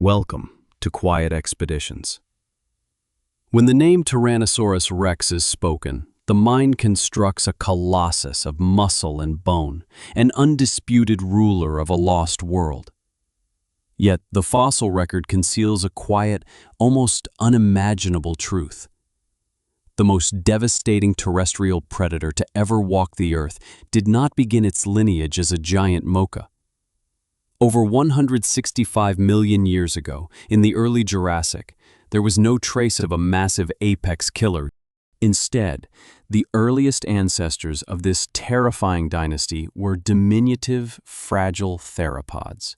Welcome to Quiet Expeditions. When the name Tyrannosaurus Rex is spoken, the mind constructs a colossus of muscle and bone, an undisputed ruler of a lost world. Yet the fossil record conceals a quiet, almost unimaginable truth. The most devastating terrestrial predator to ever walk the earth did not begin its lineage as a giant mocha. Over 165 million years ago, in the early Jurassic, there was no trace of a massive apex killer. Instead, the earliest ancestors of this terrifying dynasty were diminutive, fragile theropods.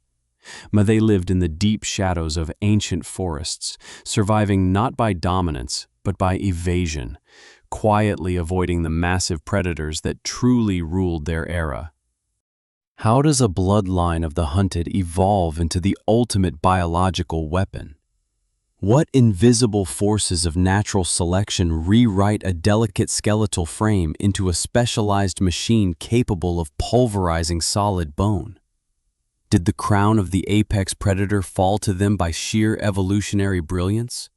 They lived in the deep shadows of ancient forests, surviving not by dominance, but by evasion, quietly avoiding the massive predators that truly ruled their era. How does a bloodline of the hunted evolve into the ultimate biological weapon? What invisible forces of natural selection rewrite a delicate skeletal frame into a specialized machine capable of pulverizing solid bone? Did the crown of the apex predator fall to them by sheer evolutionary brilliance?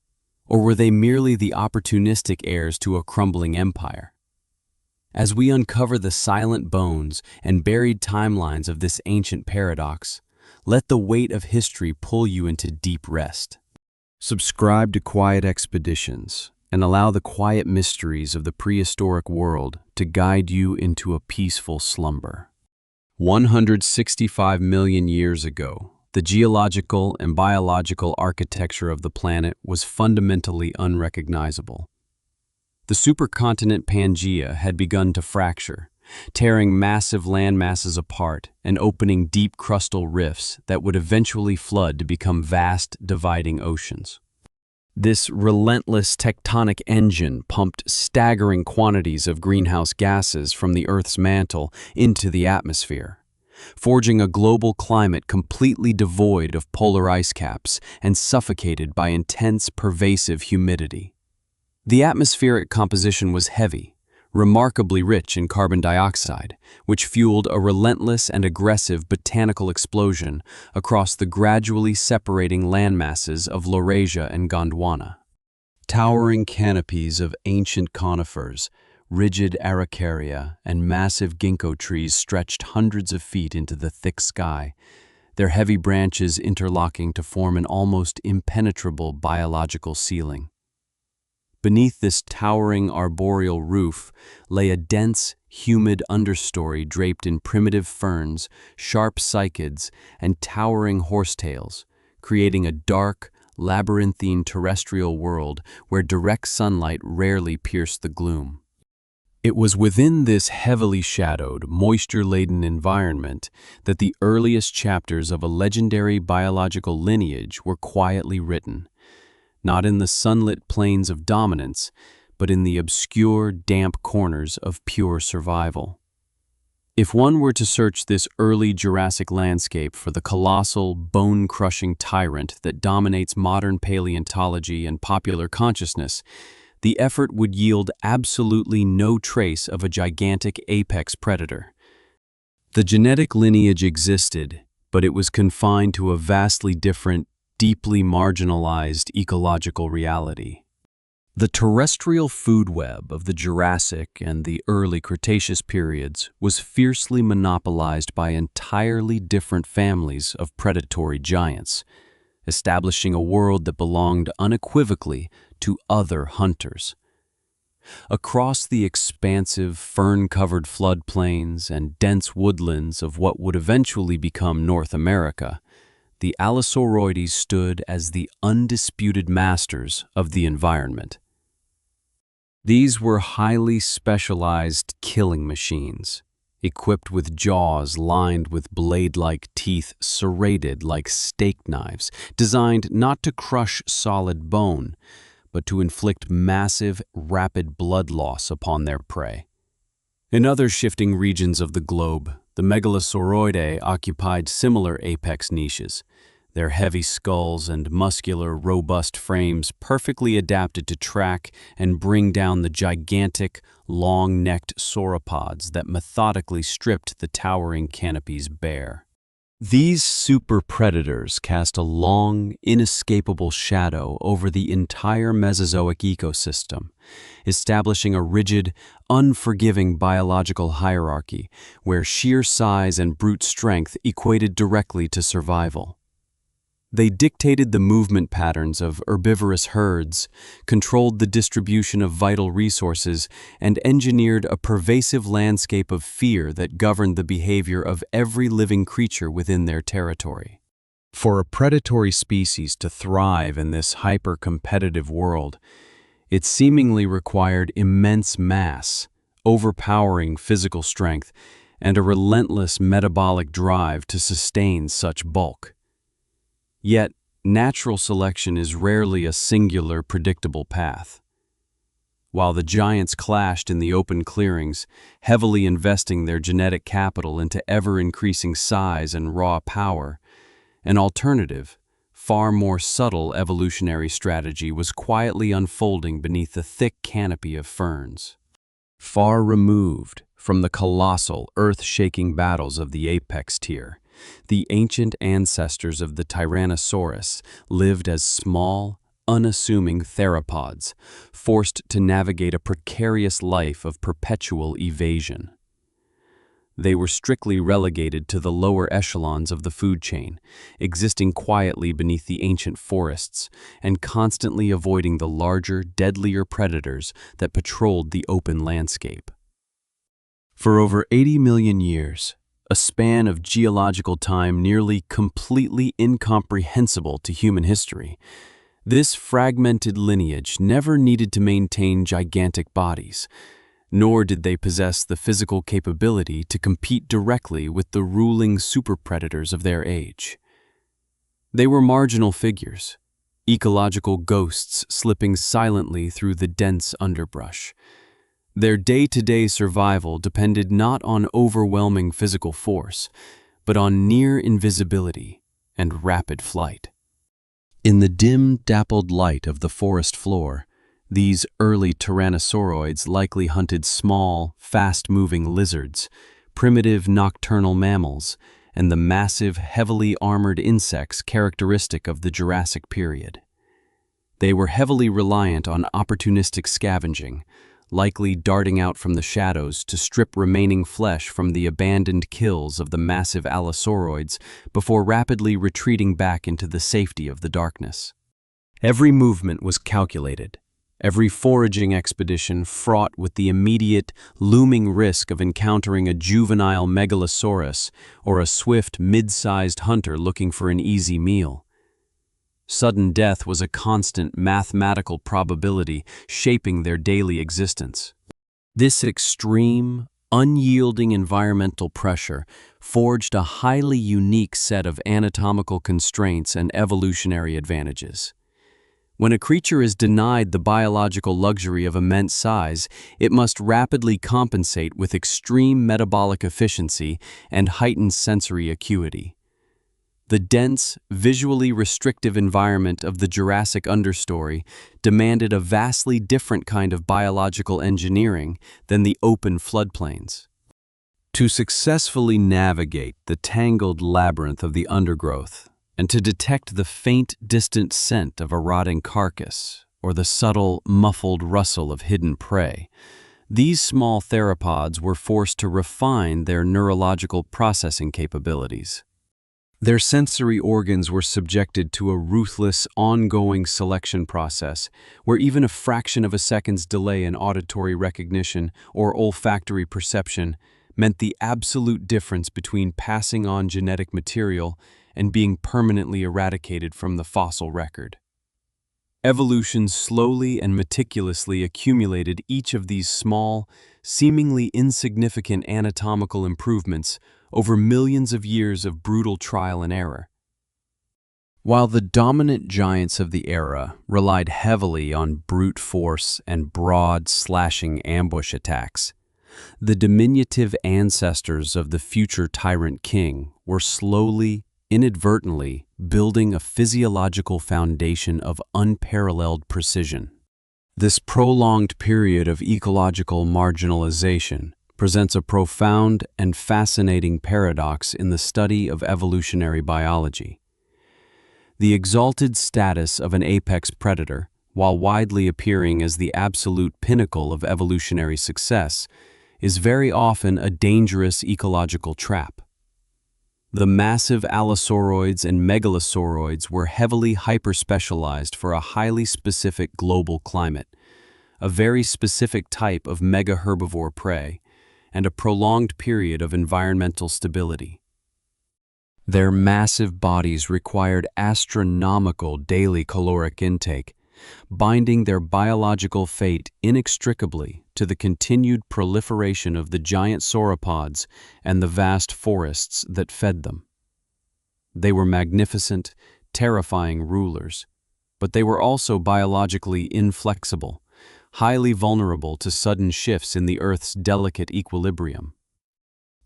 Or were they merely the opportunistic heirs to a crumbling empire? As we uncover the silent bones and buried timelines of this ancient paradox, let the weight of history pull you into deep rest. Subscribe to Quiet Expeditions and allow the quiet mysteries of the prehistoric world to guide you into a peaceful slumber. 165 million years ago, the geological and biological architecture of the planet was fundamentally unrecognizable. The supercontinent Pangaea had begun to fracture, tearing massive landmasses apart and opening deep crustal rifts that would eventually flood to become vast, dividing oceans. This relentless tectonic engine pumped staggering quantities of greenhouse gases from the Earth's mantle into the atmosphere, forging a global climate completely devoid of polar ice caps and suffocated by intense, pervasive humidity. The atmospheric composition was heavy, remarkably rich in carbon dioxide, which fueled a relentless and aggressive botanical explosion across the gradually separating landmasses of Laurasia and Gondwana. Towering canopies of ancient conifers, rigid araucaria, and massive ginkgo trees stretched hundreds of feet into the thick sky, their heavy branches interlocking to form an almost impenetrable biological ceiling. Beneath this towering arboreal roof lay a dense, humid understory draped in primitive ferns, sharp cycads, and towering horsetails, creating a dark, labyrinthine terrestrial world where direct sunlight rarely pierced the gloom. It was within this heavily shadowed, moisture-laden environment that the earliest chapters of a legendary biological lineage were quietly written. Not in the sunlit plains of dominance, but in the obscure, damp corners of pure survival. If one were to search this early Jurassic landscape for the colossal, bone-crushing tyrant that dominates modern paleontology and popular consciousness, the effort would yield absolutely no trace of a gigantic apex predator. The genetic lineage existed, but it was confined to a vastly different, deeply marginalized ecological reality. The terrestrial food web of the Jurassic and the early Cretaceous periods was fiercely monopolized by entirely different families of predatory giants, establishing a world that belonged unequivocally to other hunters. Across the expansive, fern-covered floodplains and dense woodlands of what would eventually become North America, the Allosauroids stood as the undisputed masters of the environment. These were highly specialized killing machines, equipped with jaws lined with blade-like teeth serrated like steak knives, designed not to crush solid bone, but to inflict massive, rapid blood loss upon their prey. In other shifting regions of the globe, the Megalosauroidae occupied similar apex niches, their heavy skulls and muscular, robust frames perfectly adapted to track and bring down the gigantic, long-necked sauropods that methodically stripped the towering canopies bare. These super predators cast a long, inescapable shadow over the entire Mesozoic ecosystem, establishing a rigid, unforgiving biological hierarchy where sheer size and brute strength equated directly to survival. They dictated the movement patterns of herbivorous herds, controlled the distribution of vital resources, and engineered a pervasive landscape of fear that governed the behavior of every living creature within their territory. For a predatory species to thrive in this hyper-competitive world, it seemingly required immense mass, overpowering physical strength, and a relentless metabolic drive to sustain such bulk. Yet, natural selection is rarely a singular, predictable path. While the giants clashed in the open clearings, heavily investing their genetic capital into ever-increasing size and raw power, an alternative, far more subtle evolutionary strategy was quietly unfolding beneath the thick canopy of ferns. Far removed from the colossal, earth-shaking battles of the apex tier, the ancient ancestors of the Tyrannosaurus lived as small, unassuming theropods, forced to navigate a precarious life of perpetual evasion. They were strictly relegated to the lower echelons of the food chain, existing quietly beneath the ancient forests and constantly avoiding the larger, deadlier predators that patrolled the open landscape. For over 80 million years, a span of geological time nearly completely incomprehensible to human history, this fragmented lineage never needed to maintain gigantic bodies, nor did they possess the physical capability to compete directly with the ruling superpredators of their age. They were marginal figures, ecological ghosts slipping silently through the dense underbrush. Their day-to-day survival depended not on overwhelming physical force, but on near invisibility and rapid flight. In the dim, dappled light of the forest floor, these early Tyrannosauroids likely hunted small, fast-moving lizards, primitive nocturnal mammals, and the massive, heavily armored insects characteristic of the Jurassic period. They were heavily reliant on opportunistic scavenging, likely darting out from the shadows to strip remaining flesh from the abandoned kills of the massive Allosauroids before rapidly retreating back into the safety of the darkness. Every movement was calculated, every foraging expedition fraught with the immediate, looming risk of encountering a juvenile megalosaurus or a swift, mid-sized hunter looking for an easy meal. Sudden death was a constant mathematical probability shaping their daily existence. This extreme, unyielding environmental pressure forged a highly unique set of anatomical constraints and evolutionary advantages. When a creature is denied the biological luxury of immense size, it must rapidly compensate with extreme metabolic efficiency and heightened sensory acuity. The dense, visually restrictive environment of the Jurassic understory demanded a vastly different kind of biological engineering than the open floodplains. To successfully navigate the tangled labyrinth of the undergrowth, and to detect the faint, distant scent of a rotting carcass or the subtle, muffled rustle of hidden prey, these small theropods were forced to refine their neurological processing capabilities. Their sensory organs were subjected to a ruthless, ongoing selection process, where even a fraction of a second's delay in auditory recognition or olfactory perception meant the absolute difference between passing on genetic material and being permanently eradicated from the fossil record. Evolution slowly and meticulously accumulated each of these small, seemingly insignificant anatomical improvements over millions of years of brutal trial and error. While the dominant giants of the era relied heavily on brute force and broad, slashing ambush attacks, the diminutive ancestors of the future Tyrant King were slowly, inadvertently building a physiological foundation of unparalleled precision. This prolonged period of ecological marginalization presents a profound and fascinating paradox in the study of evolutionary biology. The exalted status of an apex predator, while widely appearing as the absolute pinnacle of evolutionary success, is very often a dangerous ecological trap. The massive Allosauroids and Megalosauroids were heavily hyper-specialized for a highly specific global climate, a very specific type of mega-herbivore prey, and a prolonged period of environmental stability. Their massive bodies required astronomical daily caloric intake, binding their biological fate inextricably to the continued proliferation of the giant sauropods and the vast forests that fed them. They were magnificent, terrifying rulers, but they were also biologically inflexible, highly vulnerable to sudden shifts in the Earth's delicate equilibrium.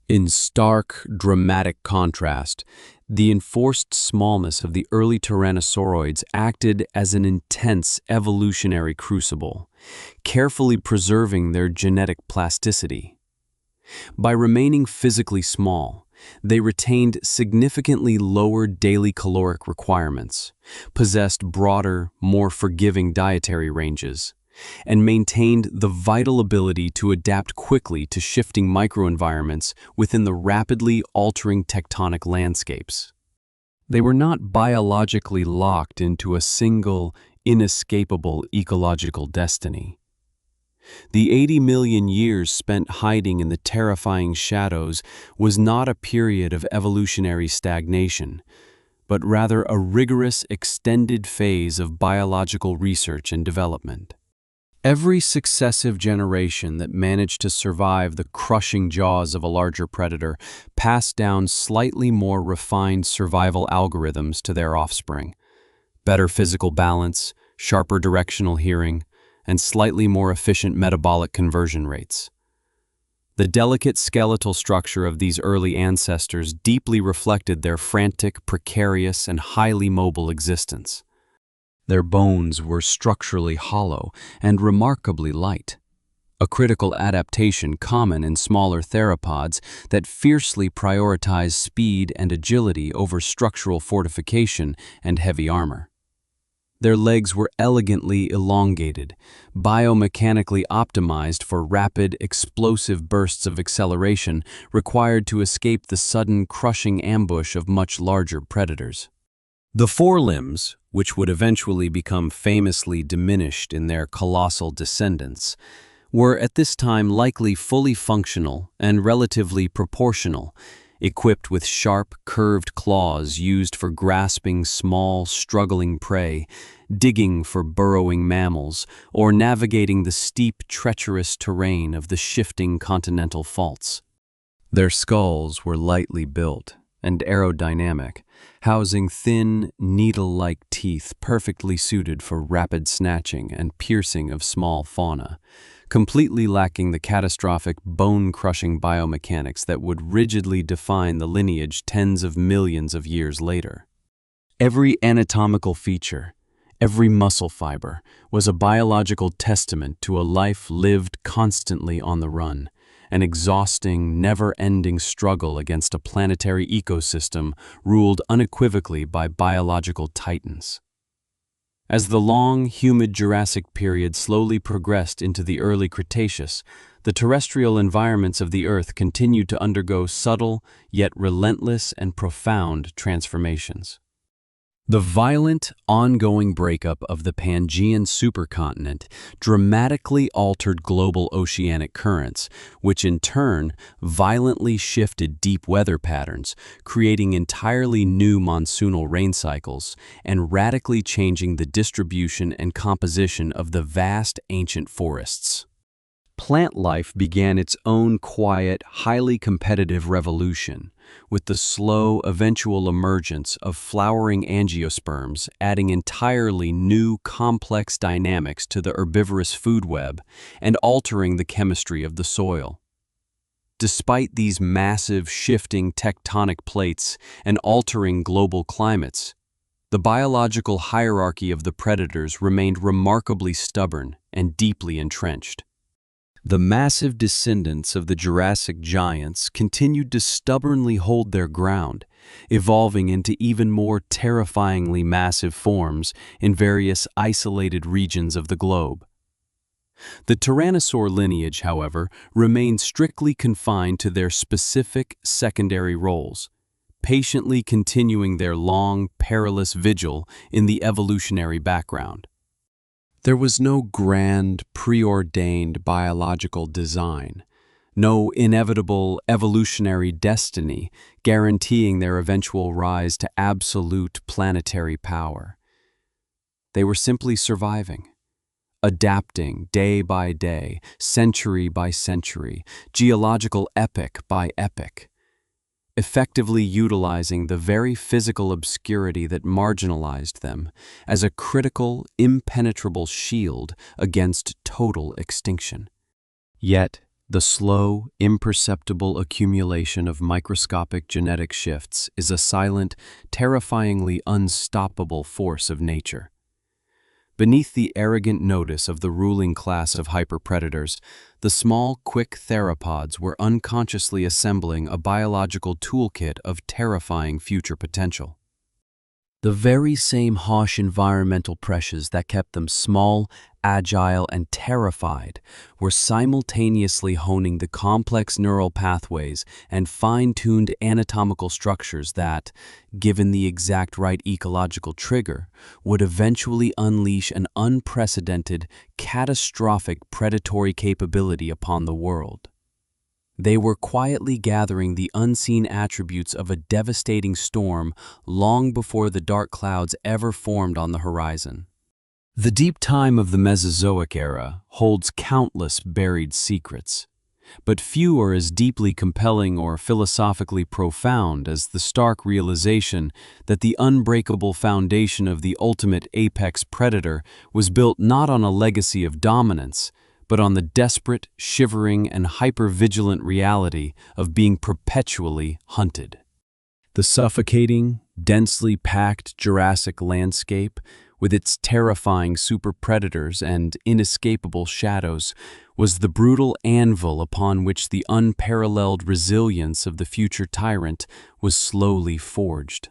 In stark, dramatic contrast, the enforced smallness of the early Tyrannosauroids acted as an intense evolutionary crucible, carefully preserving their genetic plasticity. By remaining physically small, they retained significantly lower daily caloric requirements, possessed broader, more forgiving dietary ranges, and maintained the vital ability to adapt quickly to shifting microenvironments within the rapidly altering tectonic landscapes. They were not biologically locked into a single, inescapable ecological destiny. The 80 million years spent hiding in the terrifying shadows was not a period of evolutionary stagnation, but rather a rigorous, extended phase of biological research and development. Every successive generation that managed to survive the crushing jaws of a larger predator passed down slightly more refined survival algorithms to their offspring. Better physical balance, sharper directional hearing, and slightly more efficient metabolic conversion rates. The delicate skeletal structure of these early ancestors deeply reflected their frantic, precarious, and highly mobile existence. Their bones were structurally hollow and remarkably light, a critical adaptation common in smaller theropods that fiercely prioritize speed and agility over structural fortification and heavy armor. Their legs were elegantly elongated, biomechanically optimized for rapid, explosive bursts of acceleration required to escape the sudden, crushing ambush of much larger predators. The forelimbs, which would eventually become famously diminished in their colossal descendants, were at this time likely fully functional and relatively proportional, equipped with sharp, curved claws used for grasping small, struggling prey, digging for burrowing mammals, or navigating the steep, treacherous terrain of the shifting continental faults. Their skulls were lightly built and aerodynamic, housing thin, needle-like teeth perfectly suited for rapid snatching and piercing of small fauna, completely lacking the catastrophic, bone-crushing biomechanics that would rigidly define the lineage tens of millions of years later. Every anatomical feature, every muscle fiber, was a biological testament to a life lived constantly on the run, an exhausting, never-ending struggle against a planetary ecosystem ruled unequivocally by biological titans. As the long, humid Jurassic period slowly progressed into the early Cretaceous, the terrestrial environments of the Earth continued to undergo subtle, yet relentless and profound transformations. The violent, ongoing breakup of the Pangaean supercontinent dramatically altered global oceanic currents, which in turn violently shifted deep weather patterns, creating entirely new monsoonal rain cycles and radically changing the distribution and composition of the vast ancient forests. Plant life began its own quiet, highly competitive revolution, with the slow, eventual emergence of flowering angiosperms adding entirely new, complex dynamics to the herbivorous food web and altering the chemistry of the soil. Despite these massive, shifting tectonic plates and altering global climates, the biological hierarchy of the predators remained remarkably stubborn and deeply entrenched. The massive descendants of the Jurassic giants continued to stubbornly hold their ground, evolving into even more terrifyingly massive forms in various isolated regions of the globe. The Tyrannosaur lineage, however, remained strictly confined to their specific secondary roles, patiently continuing their long, perilous vigil in the evolutionary background. There was no grand, preordained biological design, no inevitable evolutionary destiny guaranteeing their eventual rise to absolute planetary power. They were simply surviving, adapting day by day, century by century, geological epoch by epoch, effectively utilizing the very physical obscurity that marginalized them as a critical, impenetrable shield against total extinction. Yet, the slow, imperceptible accumulation of microscopic genetic shifts is a silent, terrifyingly unstoppable force of nature. Beneath the arrogant notice of the ruling class of hyperpredators, the small, quick theropods were unconsciously assembling a biological toolkit of terrifying future potential. The very same harsh environmental pressures that kept them small, agile, and terrified were simultaneously honing the complex neural pathways and fine-tuned anatomical structures that, given the exact right ecological trigger, would eventually unleash an unprecedented, catastrophic predatory capability upon the world. They were quietly gathering the unseen attributes of a devastating storm long before the dark clouds ever formed on the horizon. The deep time of the Mesozoic era holds countless buried secrets, but few are as deeply compelling or philosophically profound as the stark realization that the unbreakable foundation of the ultimate apex predator was built not on a legacy of dominance, but on the desperate, shivering, and hyper-vigilant reality of being perpetually hunted. The suffocating, densely packed Jurassic landscape, with its terrifying super-predators and inescapable shadows, was the brutal anvil upon which the unparalleled resilience of the future Tyrant was slowly forged.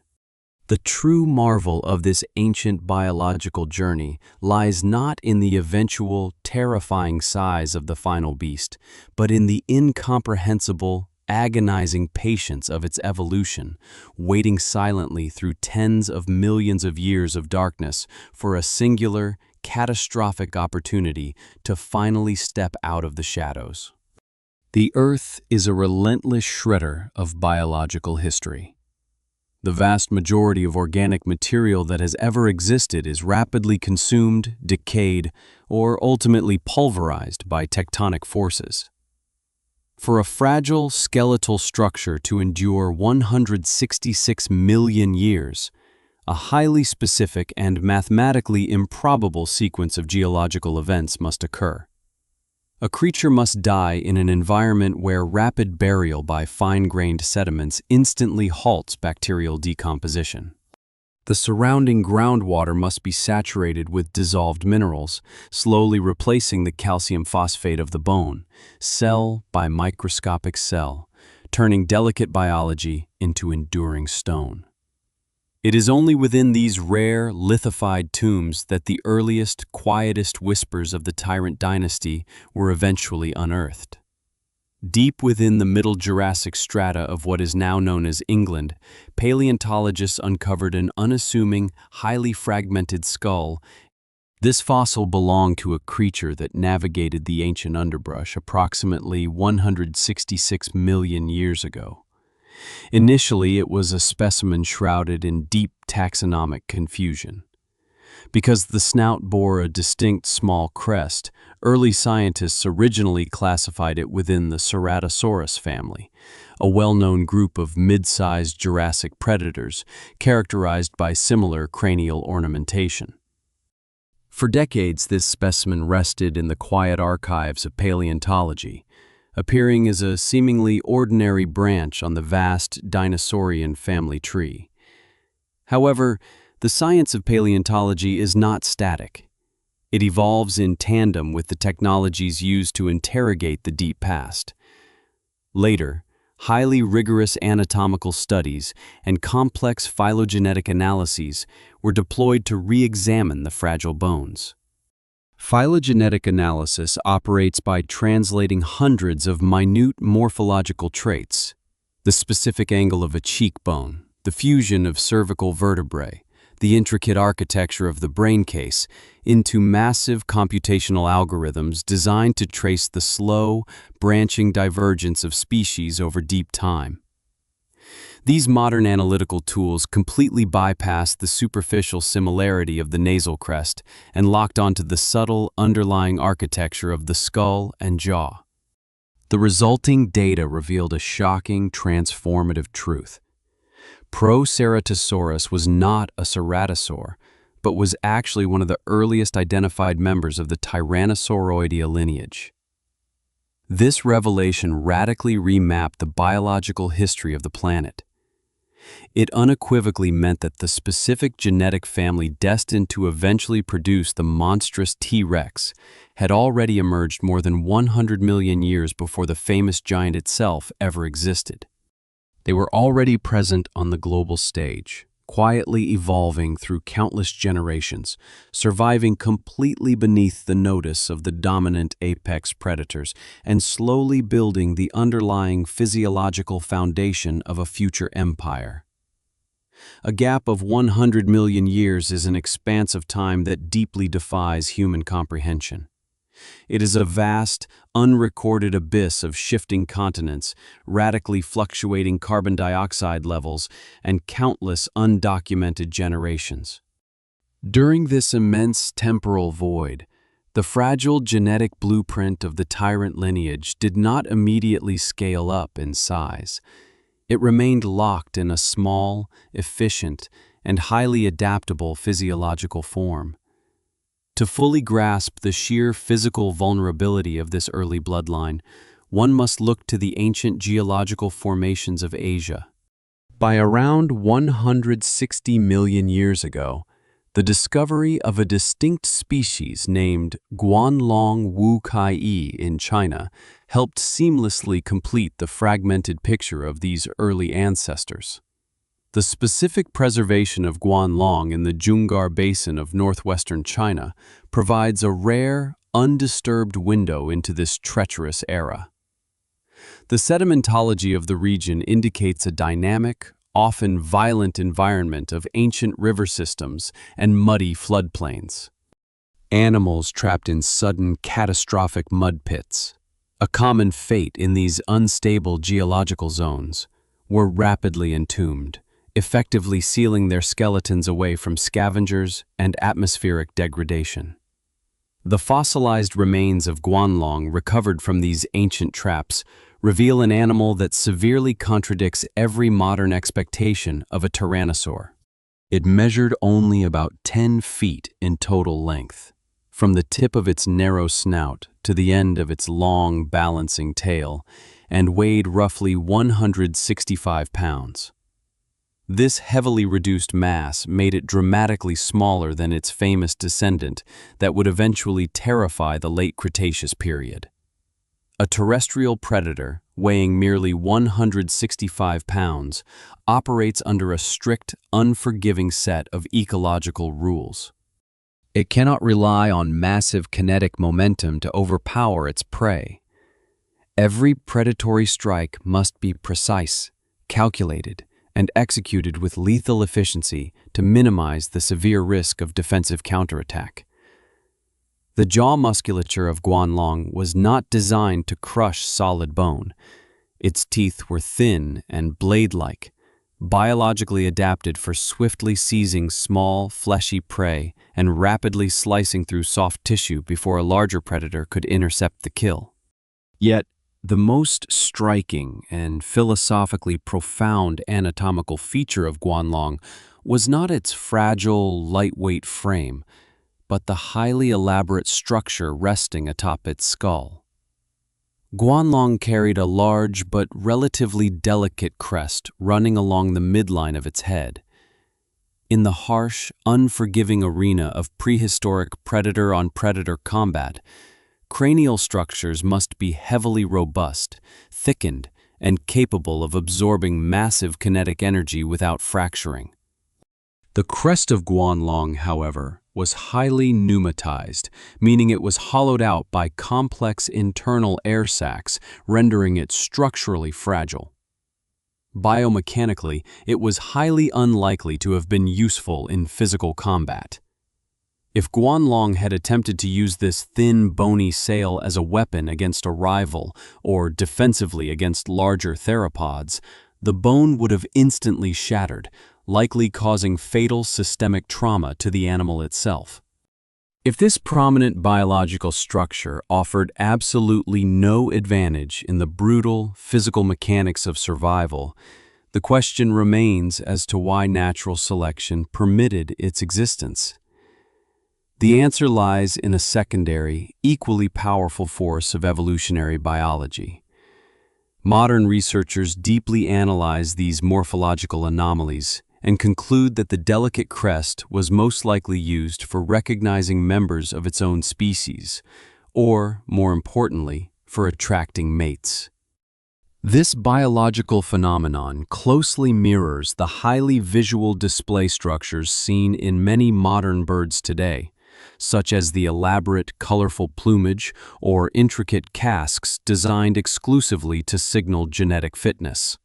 The true marvel of this ancient biological journey lies not in the eventual, terrifying size of the final beast, but in the incomprehensible, agonizing patience of its evolution, waiting silently through tens of millions of years of darkness for a singular, catastrophic opportunity to finally step out of the shadows. The Earth is a relentless shredder of biological history. The vast majority of organic material that has ever existed is rapidly consumed, decayed, or ultimately pulverized by tectonic forces. For a fragile skeletal structure to endure 166 million years, a highly specific and mathematically improbable sequence of geological events must occur. A creature must die in an environment where rapid burial by fine-grained sediments instantly halts bacterial decomposition. The surrounding groundwater must be saturated with dissolved minerals, slowly replacing the calcium phosphate of the bone, cell by microscopic cell, turning delicate biology into enduring stone. It is only within these rare, lithified tombs that the earliest, quietest whispers of the Tyrant dynasty were eventually unearthed. Deep within the Middle Jurassic strata of what is now known as England, paleontologists uncovered an unassuming, highly fragmented skull. This fossil belonged to a creature that navigated the ancient underbrush approximately 166 million years ago. Initially, it was a specimen shrouded in deep taxonomic confusion. Because the snout bore a distinct small crest, early scientists originally classified it within the Ceratosaurus family, a well-known group of mid-sized Jurassic predators characterized by similar cranial ornamentation. For decades, this specimen rested in the quiet archives of paleontology, appearing as a seemingly ordinary branch on the vast dinosaurian family tree. However, the science of paleontology is not static. It evolves in tandem with the technologies used to interrogate the deep past. Later, highly rigorous anatomical studies and complex phylogenetic analyses were deployed to re-examine the fragile bones. Phylogenetic analysis operates by translating hundreds of minute morphological traits, the specific angle of a cheekbone, the fusion of cervical vertebrae, the intricate architecture of the brain case, into massive computational algorithms designed to trace the slow, branching divergence of species over deep time. These modern analytical tools completely bypassed the superficial similarity of the nasal crest and locked onto the subtle underlying architecture of the skull and jaw. The resulting data revealed a shocking, transformative truth. Proceratosaurus was not a ceratosaur, but was actually one of the earliest identified members of the Tyrannosauroidea lineage. This revelation radically remapped the biological history of the planet. It unequivocally meant that the specific genetic family destined to eventually produce the monstrous T-Rex had already emerged more than 100 million years before the famous giant itself ever existed. They were already present on the global stage, quietly evolving through countless generations, surviving completely beneath the notice of the dominant apex predators, and slowly building the underlying physiological foundation of a future empire. A gap of 100 million years is an expanse of time that deeply defies human comprehension. It is a vast, unrecorded abyss of shifting continents, radically fluctuating carbon dioxide levels, and countless undocumented generations. During this immense temporal void, the fragile genetic blueprint of the Tyrant lineage did not immediately scale up in size. It remained locked in a small, efficient, and highly adaptable physiological form. To fully grasp the sheer physical vulnerability of this early bloodline, one must look to the ancient geological formations of Asia. By around 160 million years ago, the discovery of a distinct species named Guanlong Wukai in China helped seamlessly complete the fragmented picture of these early ancestors. The specific preservation of Guanlong in the Zhongar Basin of northwestern China provides a rare, undisturbed window into this treacherous era. The sedimentology of the region indicates a dynamic, often violent environment of ancient river systems and muddy floodplains. Animals trapped in sudden, catastrophic mud pits, a common fate in these unstable geological zones, were rapidly entombed, effectively sealing their skeletons away from scavengers and atmospheric degradation. The fossilized remains of Guanlong recovered from these ancient traps reveal an animal that severely contradicts every modern expectation of a tyrannosaur. It measured only about 10 feet in total length, from the tip of its narrow snout to the end of its long, balancing tail, and weighed roughly 165 pounds. This heavily reduced mass made it dramatically smaller than its famous descendant that would eventually terrify the late Cretaceous period. A terrestrial predator, weighing merely 165 pounds, operates under a strict, unforgiving set of ecological rules. It cannot rely on massive kinetic momentum to overpower its prey. Every predatory strike must be precise, calculated, and executed with lethal efficiency to minimize the severe risk of defensive counterattack. The jaw musculature of Guanlong was not designed to crush solid bone. Its teeth were thin and blade-like, biologically adapted for swiftly seizing small, fleshy prey and rapidly slicing through soft tissue before a larger predator could intercept the kill. Yet, the most striking and philosophically profound anatomical feature of Guanlong was not its fragile, lightweight frame, but the highly elaborate structure resting atop its skull. Guanlong carried a large but relatively delicate crest running along the midline of its head. In the harsh, unforgiving arena of prehistoric predator-on-predator combat, cranial structures must be heavily robust, thickened, and capable of absorbing massive kinetic energy without fracturing. The crest of Guanlong, however, was highly pneumatized, meaning it was hollowed out by complex internal air sacs, rendering it structurally fragile. Biomechanically, it was highly unlikely to have been useful in physical combat. If Guanlong had attempted to use this thin, bony sail as a weapon against a rival or defensively against larger theropods, the bone would have instantly shattered, likely causing fatal systemic trauma to the animal itself. If this prominent biological structure offered absolutely no advantage in the brutal physical mechanics of survival, the question remains as to why natural selection permitted its existence. The answer lies in a secondary, equally powerful force of evolutionary biology. Modern researchers deeply analyze these morphological anomalies and conclude that the delicate crest was most likely used for recognizing members of its own species, or, more importantly, for attracting mates. This biological phenomenon closely mirrors the highly visual display structures seen in many modern birds today, such as the elaborate, colorful plumage or intricate casques designed exclusively to signal genetic fitness.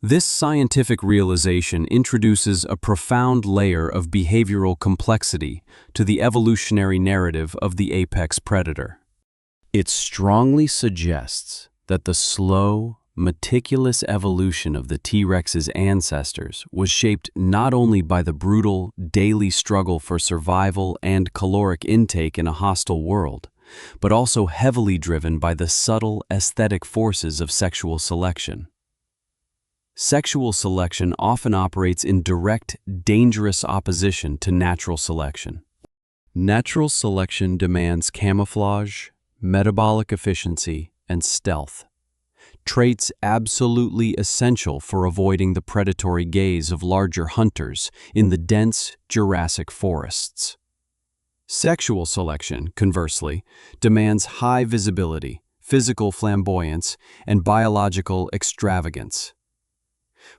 This scientific realization introduces a profound layer of behavioral complexity to the evolutionary narrative of the apex predator. It strongly suggests that the slow, meticulous evolution of the T-Rex's ancestors was shaped not only by the brutal, daily struggle for survival and caloric intake in a hostile world, but also heavily driven by the subtle aesthetic forces of sexual selection. Sexual selection often operates in direct, dangerous opposition to natural selection. Natural selection demands camouflage, metabolic efficiency, and stealth, traits absolutely essential for avoiding the predatory gaze of larger hunters in the dense Jurassic forests. Sexual selection, conversely, demands high visibility, physical flamboyance, and biological extravagance.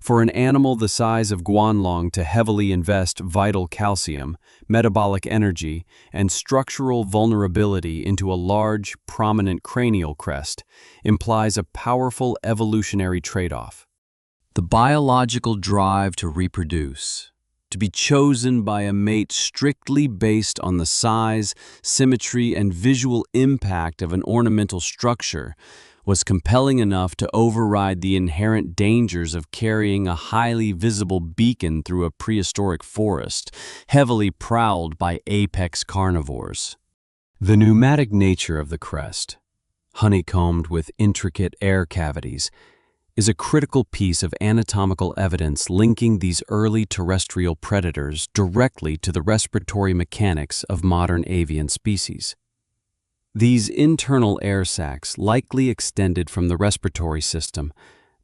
For an animal the size of Guanlong to heavily invest vital calcium, metabolic energy, and structural vulnerability into a large, prominent cranial crest implies a powerful evolutionary trade-off. The biological drive to reproduce, to be chosen by a mate strictly based on the size, symmetry, and visual impact of an ornamental structure, was compelling enough to override the inherent dangers of carrying a highly visible beacon through a prehistoric forest, heavily prowled by apex carnivores. The pneumatic nature of the crest, honeycombed with intricate air cavities, is a critical piece of anatomical evidence linking these early terrestrial predators directly to the respiratory mechanics of modern avian species. These internal air sacs likely extended from the respiratory system,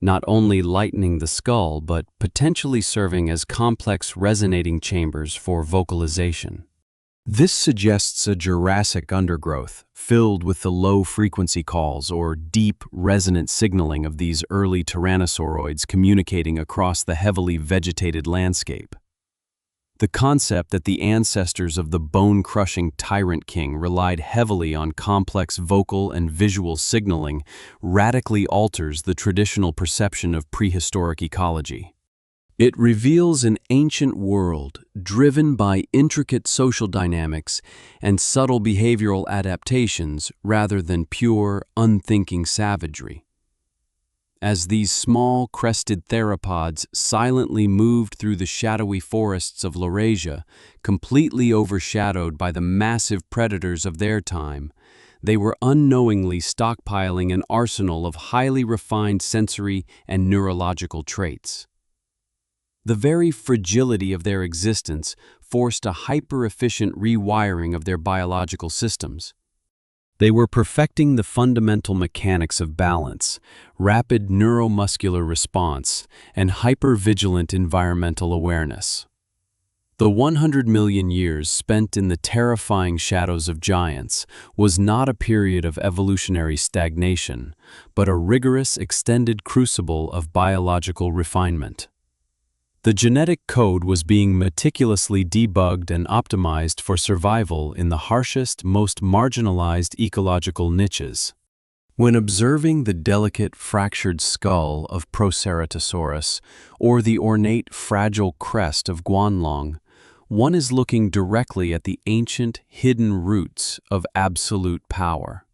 not only lightening the skull but potentially serving as complex resonating chambers for vocalization. This suggests a Jurassic undergrowth filled with the low-frequency calls or deep resonant signaling of these early Tyrannosauroids communicating across the heavily vegetated landscape. The concept that the ancestors of the bone-crushing Tyrant king relied heavily on complex vocal and visual signaling radically alters the traditional perception of prehistoric ecology. It reveals an ancient world driven by intricate social dynamics and subtle behavioral adaptations rather than pure, unthinking savagery. As these small, crested theropods silently moved through the shadowy forests of Laurasia, completely overshadowed by the massive predators of their time, they were unknowingly stockpiling an arsenal of highly refined sensory and neurological traits. The very fragility of their existence forced a hyper-efficient rewiring of their biological systems. They were perfecting the fundamental mechanics of balance, rapid neuromuscular response, and hyper-vigilant environmental awareness. The 100 million years spent in the terrifying shadows of giants was not a period of evolutionary stagnation, but a rigorous, extended crucible of biological refinement. The genetic code was being meticulously debugged and optimized for survival in the harshest, most marginalized ecological niches. When observing the delicate, fractured skull of Proceratosaurus or the ornate, fragile crest of Guanlong, one is looking directly at the ancient, hidden roots of absolute power.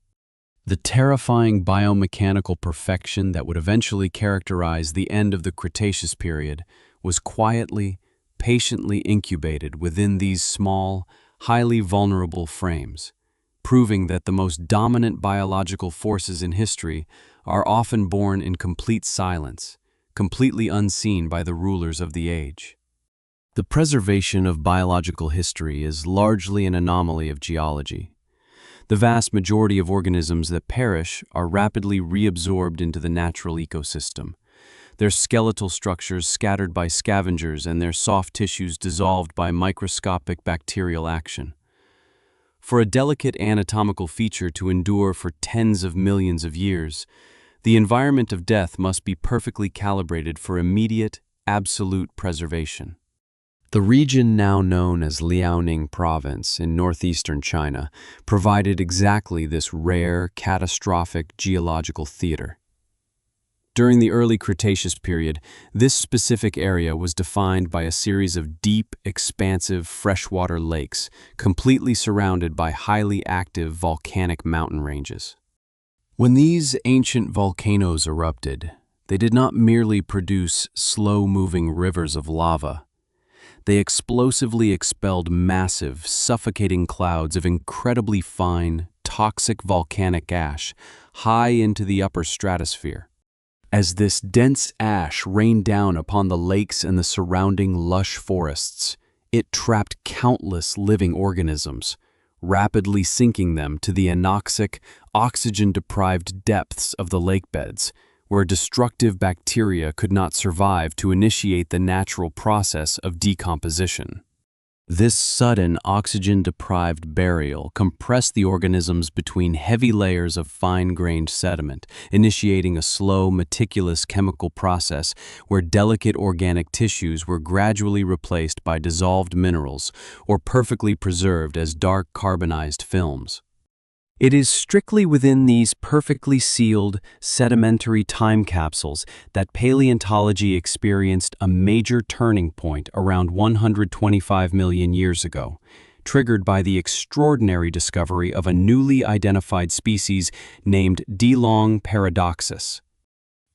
The terrifying biomechanical perfection that would eventually characterize the end of the Cretaceous period was quietly, patiently incubated within these small, highly vulnerable frames, proving that the most dominant biological forces in history are often born in complete silence, completely unseen by the rulers of the age. The preservation of biological history is largely an anomaly of geology. The vast majority of organisms that perish are rapidly reabsorbed into the natural ecosystem, their skeletal structures scattered by scavengers and their soft tissues dissolved by microscopic bacterial action. For a delicate anatomical feature to endure for tens of millions of years, the environment of death must be perfectly calibrated for immediate, absolute preservation. The region now known as Liaoning Province in northeastern China provided exactly this rare, catastrophic geological theater. During the early Cretaceous period, this specific area was defined by a series of deep, expansive freshwater lakes, completely surrounded by highly active volcanic mountain ranges. When these ancient volcanoes erupted, they did not merely produce slow-moving rivers of lava. They explosively expelled massive, suffocating clouds of incredibly fine, toxic volcanic ash high into the upper stratosphere. As this dense ash rained down upon the lakes and the surrounding lush forests, it trapped countless living organisms, rapidly sinking them to the anoxic, oxygen-deprived depths of the lake beds, where destructive bacteria could not survive to initiate the natural process of decomposition. This sudden oxygen-deprived burial compressed the organisms between heavy layers of fine-grained sediment, initiating a slow, meticulous chemical process where delicate organic tissues were gradually replaced by dissolved minerals or perfectly preserved as dark carbonized films. It is strictly within these perfectly sealed, sedimentary time capsules that paleontology experienced a major turning point around 125 million years ago, triggered by the extraordinary discovery of a newly identified species named Delong paradoxus.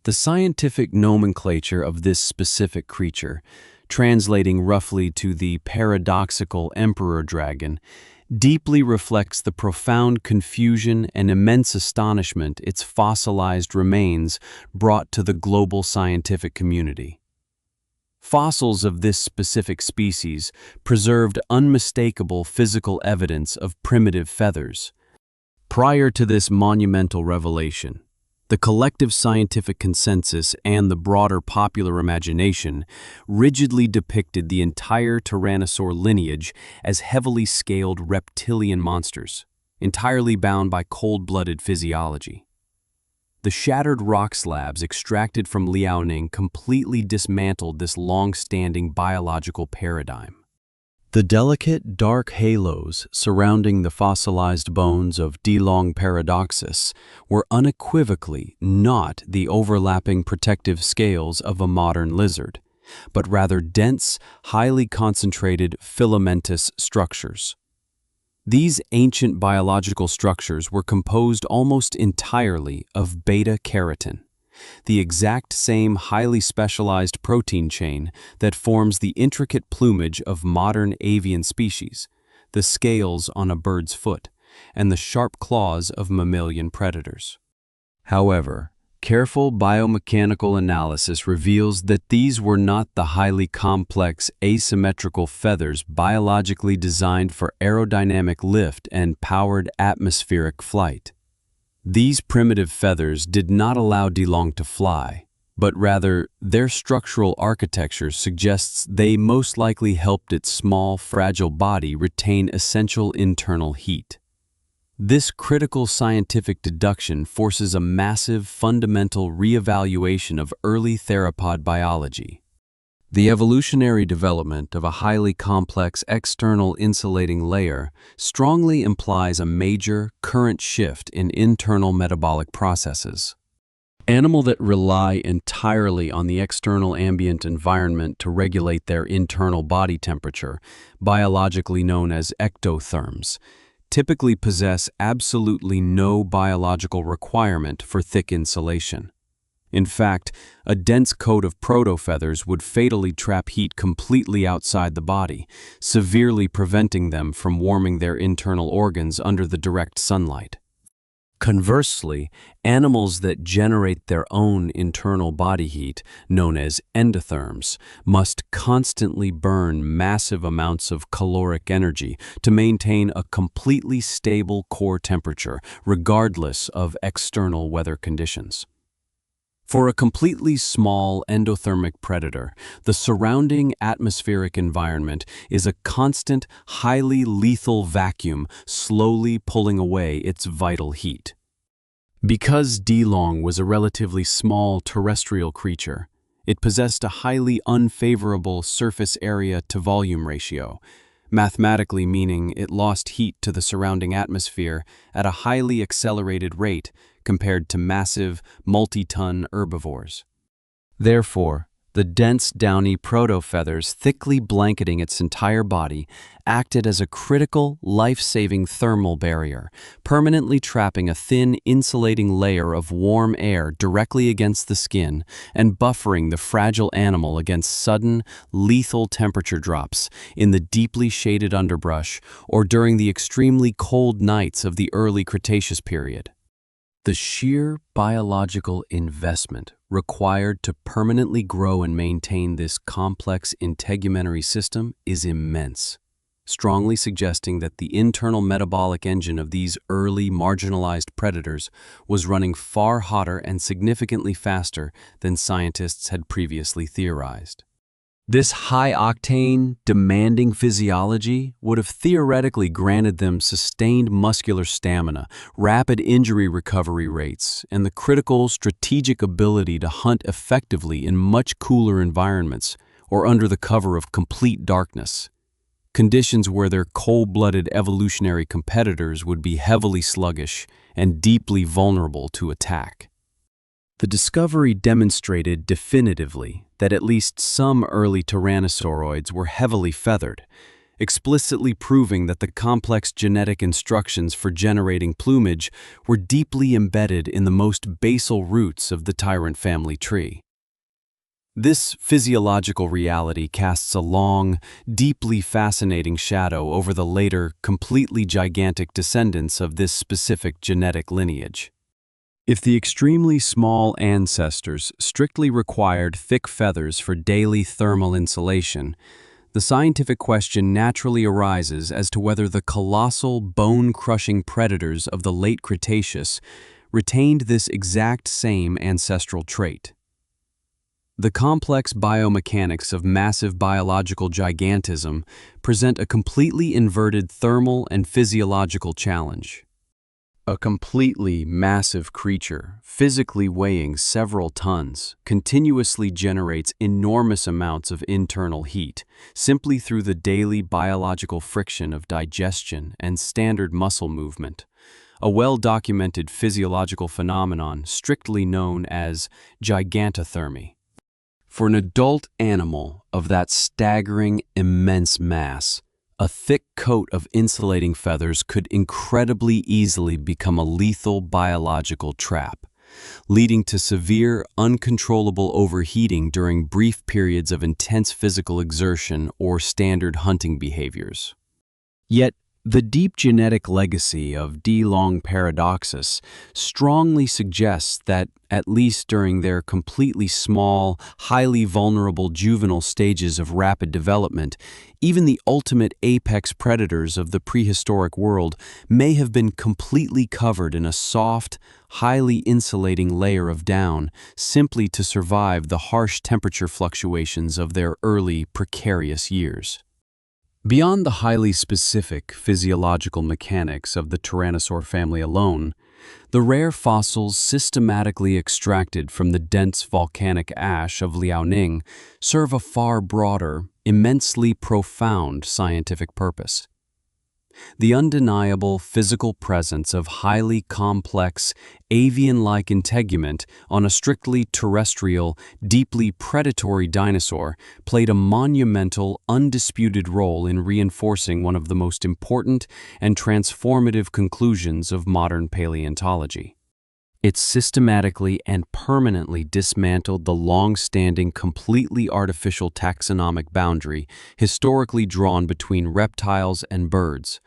The scientific nomenclature of this specific creature, translating roughly to the paradoxical emperor dragon, deeply reflects the profound confusion and immense astonishment its fossilized remains brought to the global scientific community. Fossils of this specific species preserved unmistakable physical evidence of primitive feathers. Prior to this monumental revelation, the collective scientific consensus and the broader popular imagination rigidly depicted the entire Tyrannosaur lineage as heavily scaled reptilian monsters, entirely bound by cold-blooded physiology. The shattered rock slabs extracted from Liaoning completely dismantled this long-standing biological paradigm. The delicate, dark halos surrounding the fossilized bones of Delong paradoxus were unequivocally not the overlapping protective scales of a modern lizard, but rather dense, highly concentrated filamentous structures. These ancient biological structures were composed almost entirely of beta-keratin, the exact same highly specialized protein chain that forms the intricate plumage of modern avian species, the scales on a bird's foot, and the sharp claws of mammalian predators. However, careful biomechanical analysis reveals that these were not the highly complex asymmetrical feathers biologically designed for aerodynamic lift and powered atmospheric flight. These primitive feathers did not allow Delong to fly, but rather their structural architecture suggests they most likely helped its small, fragile body retain essential internal heat. This critical scientific deduction forces a massive, fundamental reevaluation of early theropod biology. The evolutionary development of a highly complex external insulating layer strongly implies a major, current shift in internal metabolic processes. Animals that rely entirely on the external ambient environment to regulate their internal body temperature, biologically known as ectotherms, typically possess absolutely no biological requirement for thick insulation. In fact, a dense coat of protofeathers would fatally trap heat completely outside the body, severely preventing them from warming their internal organs under the direct sunlight. Conversely, animals that generate their own internal body heat, known as endotherms, must constantly burn massive amounts of caloric energy to maintain a completely stable core temperature, regardless of external weather conditions. For a completely small endothermic predator, the surrounding atmospheric environment is a constant, highly lethal vacuum slowly pulling away its vital heat. Because Dilong was a relatively small terrestrial creature, it possessed a highly unfavorable surface area to volume ratio, mathematically meaning it lost heat to the surrounding atmosphere at a highly accelerated rate compared to massive, multi-ton herbivores. Therefore, the dense, downy protofeathers thickly blanketing its entire body acted as a critical, life-saving thermal barrier, permanently trapping a thin, insulating layer of warm air directly against the skin and buffering the fragile animal against sudden, lethal temperature drops in the deeply shaded underbrush or during the extremely cold nights of the early Cretaceous period. The sheer biological investment required to permanently grow and maintain this complex integumentary system is immense, strongly suggesting that the internal metabolic engine of these early marginalized predators was running far hotter and significantly faster than scientists had previously theorized. This high-octane, demanding physiology would have theoretically granted them sustained muscular stamina, rapid injury recovery rates, and the critical strategic ability to hunt effectively in much cooler environments or under the cover of complete darkness, conditions where their cold-blooded evolutionary competitors would be heavily sluggish and deeply vulnerable to attack. The discovery demonstrated definitively that at least some early Tyrannosauroids were heavily feathered, explicitly proving that the complex genetic instructions for generating plumage were deeply embedded in the most basal roots of the Tyrant family tree. This physiological reality casts a long, deeply fascinating shadow over the later, completely gigantic descendants of this specific genetic lineage. If the extremely small ancestors strictly required thick feathers for daily thermal insulation, the scientific question naturally arises as to whether the colossal, bone-crushing predators of the late Cretaceous retained this exact same ancestral trait. The complex biomechanics of massive biological gigantism present a completely inverted thermal and physiological challenge. A completely massive creature, physically weighing several tons, continuously generates enormous amounts of internal heat simply through the daily biological friction of digestion and standard muscle movement, a well-documented physiological phenomenon strictly known as gigantothermy. For an adult animal of that staggering, immense mass, a thick coat of insulating feathers could incredibly easily become a lethal biological trap, leading to severe, uncontrollable overheating during brief periods of intense physical exertion or standard hunting behaviors. Yet, The deep genetic legacy of D. long paradoxus strongly suggests that, at least during their completely small, highly vulnerable juvenile stages of rapid development, even the ultimate apex predators of the prehistoric world may have been completely covered in a soft, highly insulating layer of down simply to survive the harsh temperature fluctuations of their early, precarious years. Beyond the highly specific physiological mechanics of the Tyrannosaur family alone, the rare fossils systematically extracted from the dense volcanic ash of Liaoning serve a far broader, immensely profound scientific purpose. The undeniable physical presence of highly complex, avian-like integument on a strictly terrestrial, deeply predatory dinosaur played a monumental, undisputed role in reinforcing one of the most important and transformative conclusions of modern paleontology. It systematically and permanently dismantled the long-standing, completely artificial taxonomic boundary historically drawn between reptiles and birds,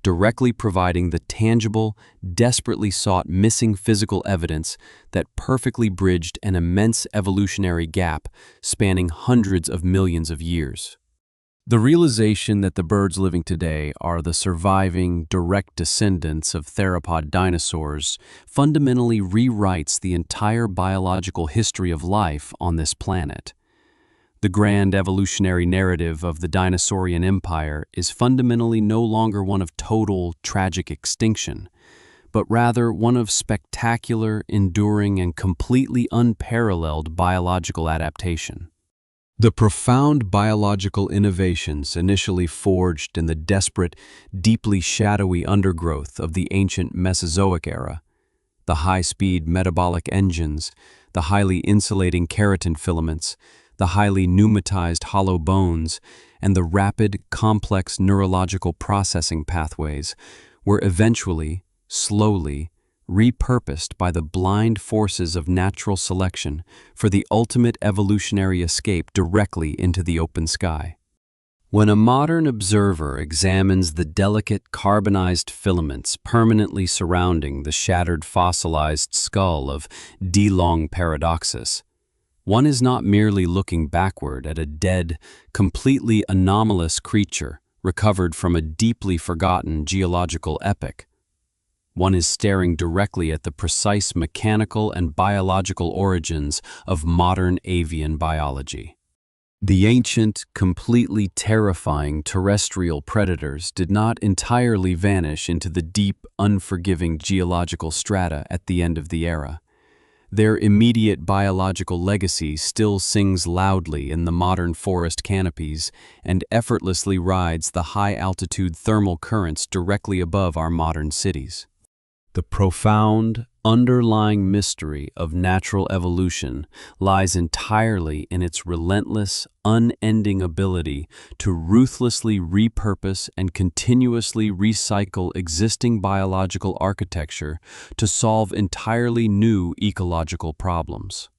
directly providing the tangible, desperately sought missing physical evidence that perfectly bridged an immense evolutionary gap spanning hundreds of millions of years. The realization that the birds living today are the surviving, direct descendants of theropod dinosaurs fundamentally rewrites the entire biological history of life on this planet. The grand evolutionary narrative of the dinosaurian empire is fundamentally no longer one of total, tragic extinction, but rather one of spectacular, enduring, and completely unparalleled biological adaptation. The profound biological innovations initially forged in the desperate, deeply shadowy undergrowth of the ancient Mesozoic era, the high-speed metabolic engines, the highly insulating keratin filaments, the highly pneumatized hollow bones, and the rapid, complex neurological processing pathways, were eventually, slowly, repurposed by the blind forces of natural selection for the ultimate evolutionary escape directly into the open sky. When a modern observer examines the delicate carbonized filaments permanently surrounding the shattered fossilized skull of D. long paradoxus, one is not merely looking backward at a dead, completely anomalous creature recovered from a deeply forgotten geological epoch. One is staring directly at the precise mechanical and biological origins of modern avian biology. The ancient, completely terrifying terrestrial predators did not entirely vanish into the deep, unforgiving geological strata at the end of the era. Their immediate biological legacy still sings loudly in the modern forest canopies and effortlessly rides the high-altitude thermal currents directly above our modern cities. The profound, underlying mystery of natural evolution lies entirely in its relentless, unending ability to ruthlessly repurpose and continuously recycle existing biological architecture to solve entirely new ecological problems.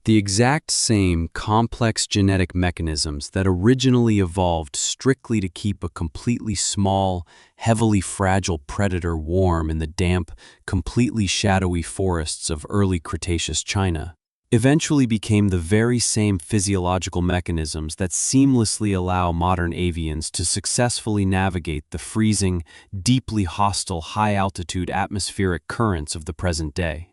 The exact same complex genetic mechanisms that originally evolved strictly to keep a completely small, heavily fragile predator warm in the damp, completely shadowy forests of early Cretaceous China eventually became the very same physiological mechanisms that seamlessly allow modern avians to successfully navigate the freezing, deeply hostile high-altitude atmospheric currents of the present day.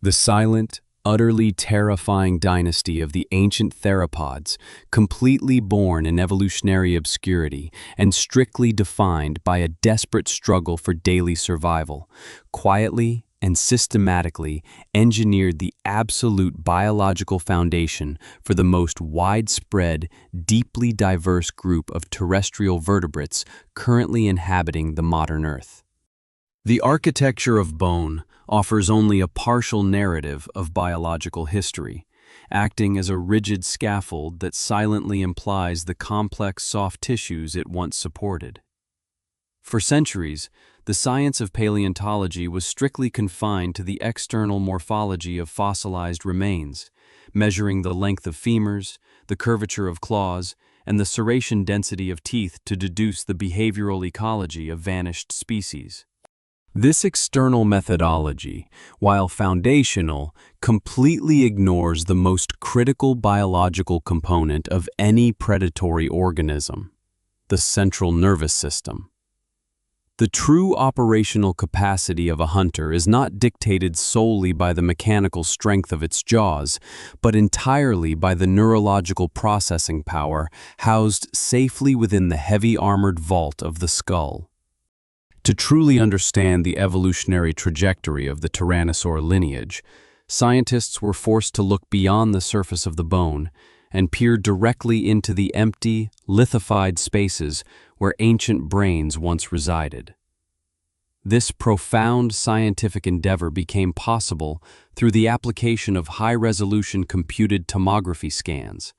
The silent, utterly terrifying dynasty of the ancient theropods, completely born in evolutionary obscurity and strictly defined by a desperate struggle for daily survival, quietly and systematically engineered the absolute biological foundation for the most widespread, deeply diverse group of terrestrial vertebrates currently inhabiting the modern Earth. The architecture of bone offers only a partial narrative of biological history, acting as a rigid scaffold that silently implies the complex soft tissues it once supported. For centuries, the science of paleontology was strictly confined to the external morphology of fossilized remains, measuring the length of femurs, the curvature of claws, and the serration density of teeth to deduce the behavioral ecology of vanished species. This external methodology, while foundational, completely ignores the most critical biological component of any predatory organism: the central nervous system. The true operational capacity of a hunter is not dictated solely by the mechanical strength of its jaws, but entirely by the neurological processing power housed safely within the heavy armored vault of the skull. To truly understand the evolutionary trajectory of the Tyrannosaur lineage, scientists were forced to look beyond the surface of the bone and peer directly into the empty, lithified spaces where ancient brains once resided. This profound scientific endeavor became possible through the application of high-resolution computed tomography scans,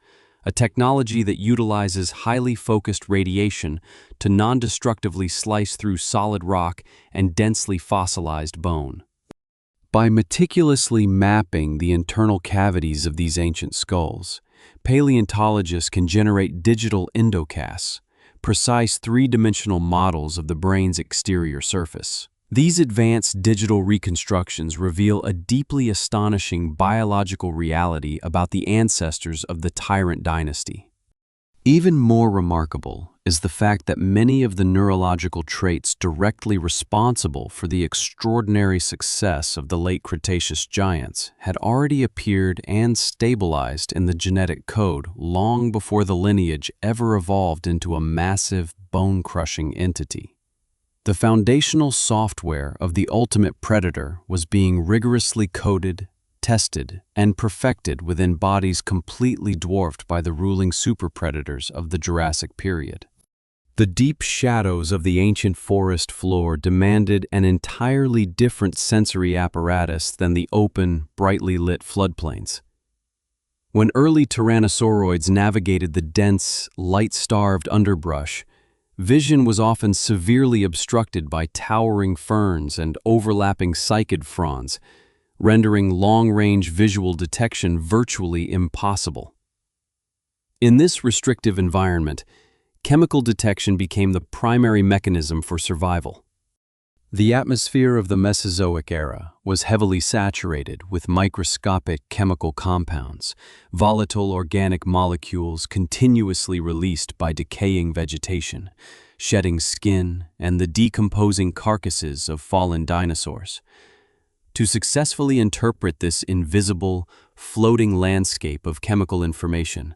a technology that utilizes highly focused radiation to non-destructively slice through solid rock and densely fossilized bone. By meticulously mapping the internal cavities of these ancient skulls, paleontologists can generate digital endocasts, precise three-dimensional models of the brain's exterior surface. These advanced digital reconstructions reveal a deeply astonishing biological reality about the ancestors of the Tyrant dynasty. Even more remarkable is the fact that many of the neurological traits directly responsible for the extraordinary success of the late Cretaceous giants had already appeared and stabilized in the genetic code long before the lineage ever evolved into a massive, bone-crushing entity. The foundational software of the ultimate predator was being rigorously coded, tested, and perfected within bodies completely dwarfed by the ruling superpredators of the Jurassic period. The deep shadows of the ancient forest floor demanded an entirely different sensory apparatus than the open, brightly lit floodplains. When early Tyrannosauroids navigated the dense, light-starved underbrush, vision was often severely obstructed by towering ferns and overlapping cycad fronds, rendering long-range visual detection virtually impossible. In this restrictive environment, chemical detection became the primary mechanism for survival. The atmosphere of the Mesozoic era was heavily saturated with microscopic chemical compounds, volatile organic molecules continuously released by decaying vegetation, shedding skin, and the decomposing carcasses of fallen dinosaurs. To successfully interpret this invisible, floating landscape of chemical information,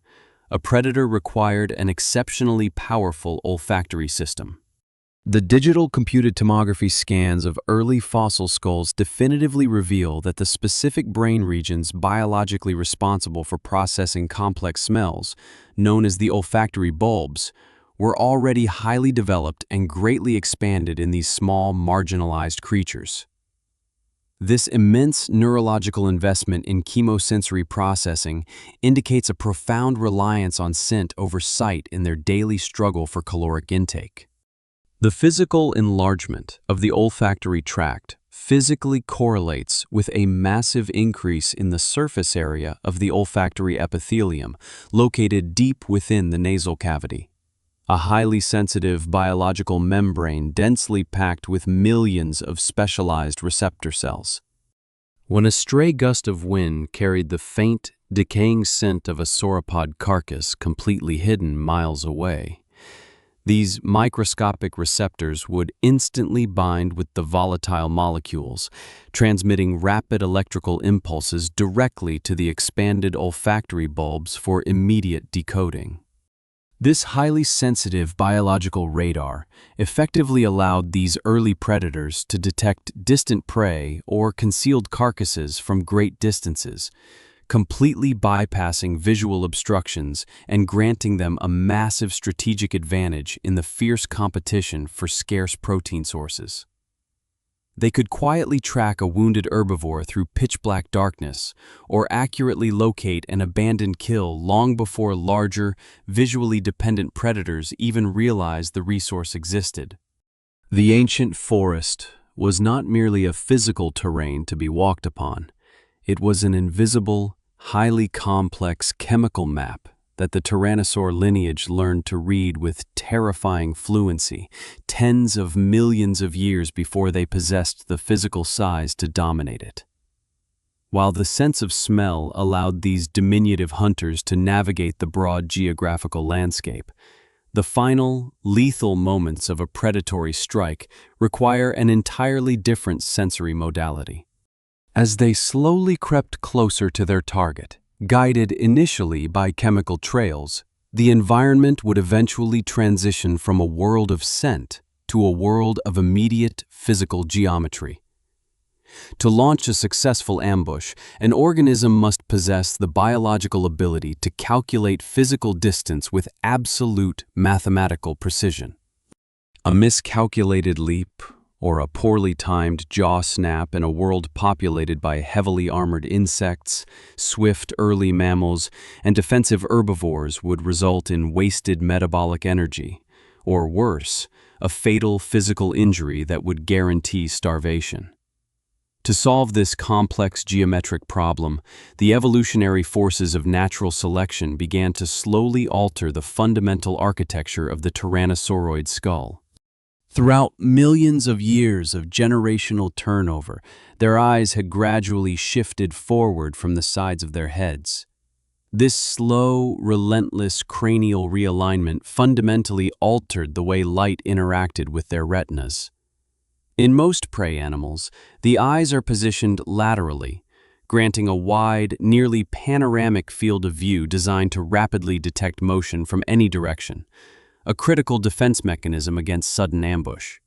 a predator required an exceptionally powerful olfactory system. The digital computed tomography scans of early fossil skulls definitively reveal that the specific brain regions biologically responsible for processing complex smells, known as the olfactory bulbs, were already highly developed and greatly expanded in these small, marginalized creatures. This immense neurological investment in chemosensory processing indicates a profound reliance on scent over sight in their daily struggle for caloric intake. The physical enlargement of the olfactory tract physically correlates with a massive increase in the surface area of the olfactory epithelium, located deep within the nasal cavity. A highly sensitive biological membrane densely packed with millions of specialized receptor cells. When a stray gust of wind carried the faint, decaying scent of a sauropod carcass completely hidden miles away, these microscopic receptors would instantly bind with the volatile molecules, transmitting rapid electrical impulses directly to the expanded olfactory bulbs for immediate decoding. This highly sensitive biological radar effectively allowed these early predators to detect distant prey or concealed carcasses from great distances, completely bypassing visual obstructions and granting them a massive strategic advantage in the fierce competition for scarce protein sources. They could quietly track a wounded herbivore through pitch-black darkness or accurately locate an abandoned kill long before larger, visually dependent predators even realized the resource existed. The ancient forest was not merely a physical terrain to be walked upon. It was an invisible, highly complex chemical map that the Tyrannosaur lineage learned to read with terrifying fluency, tens of millions of years before they possessed the physical size to dominate it. While the sense of smell allowed these diminutive hunters to navigate the broad geographical landscape, the final, lethal moments of a predatory strike require an entirely different sensory modality. As they slowly crept closer to their target, guided initially by chemical trails, the environment would eventually transition from a world of scent to a world of immediate physical geometry. To launch a successful ambush, an organism must possess the biological ability to calculate physical distance with absolute mathematical precision. A miscalculated leap, or a poorly timed jaw snap in a world populated by heavily armored insects, swift early mammals, and defensive herbivores would result in wasted metabolic energy, or worse, a fatal physical injury that would guarantee starvation. To solve this complex geometric problem, the evolutionary forces of natural selection began to slowly alter the fundamental architecture of the Tyrannosauroid skull. Throughout millions of years of generational turnover, their eyes had gradually shifted forward from the sides of their heads. This slow, relentless cranial realignment fundamentally altered the way light interacted with their retinas. In most prey animals, the eyes are positioned laterally, granting a wide, nearly panoramic field of view designed to rapidly detect motion from any direction, a critical defense mechanism against sudden ambush.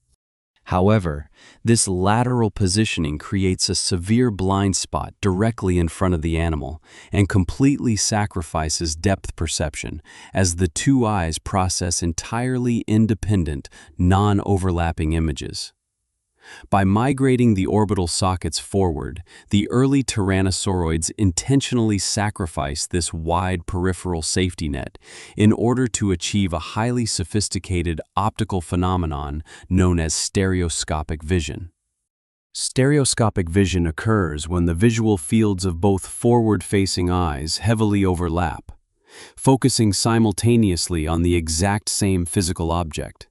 However, this lateral positioning creates a severe blind spot directly in front of the animal and completely sacrifices depth perception as the two eyes process entirely independent, non-overlapping images. By migrating the orbital sockets forward, the early Tyrannosauroids intentionally sacrificed this wide peripheral safety net in order to achieve a highly sophisticated optical phenomenon known as stereoscopic vision. Stereoscopic vision occurs when the visual fields of both forward-facing eyes heavily overlap, focusing simultaneously on the exact same physical object.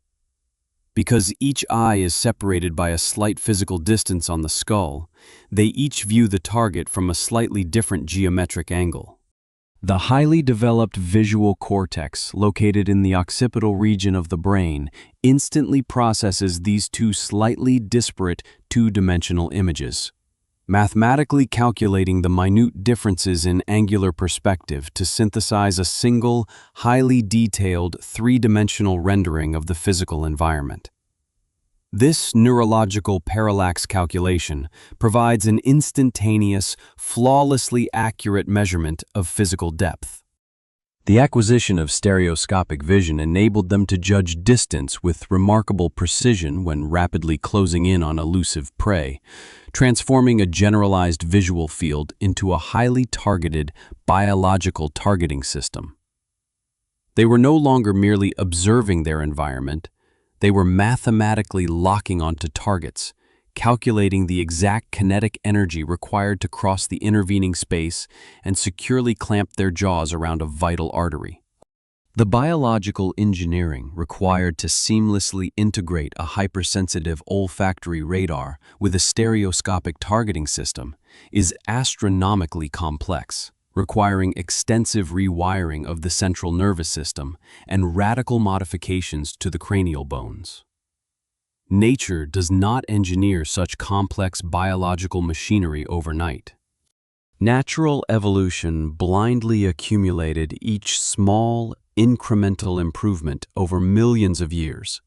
Because each eye is separated by a slight physical distance on the skull, they each view the target from a slightly different geometric angle. The highly developed visual cortex, located in the occipital region of the brain, instantly processes these two slightly disparate two-dimensional images, mathematically calculating the minute differences in angular perspective to synthesize a single, highly detailed, three-dimensional rendering of the physical environment. This neurological parallax calculation provides an instantaneous, flawlessly accurate measurement of physical depth. The acquisition of stereoscopic vision enabled them to judge distance with remarkable precision when rapidly closing in on elusive prey, transforming a generalized visual field into a highly targeted biological targeting system. They were no longer merely observing their environment, they were mathematically locking onto targets, calculating the exact kinetic energy required to cross the intervening space and securely clamp their jaws around a vital artery. The biological engineering required to seamlessly integrate a hypersensitive olfactory radar with a stereoscopic targeting system is astronomically complex, requiring extensive rewiring of the central nervous system and radical modifications to the cranial bones. Nature does not engineer such complex biological machinery overnight. Natural evolution blindly accumulated each small, incremental improvement over millions of years,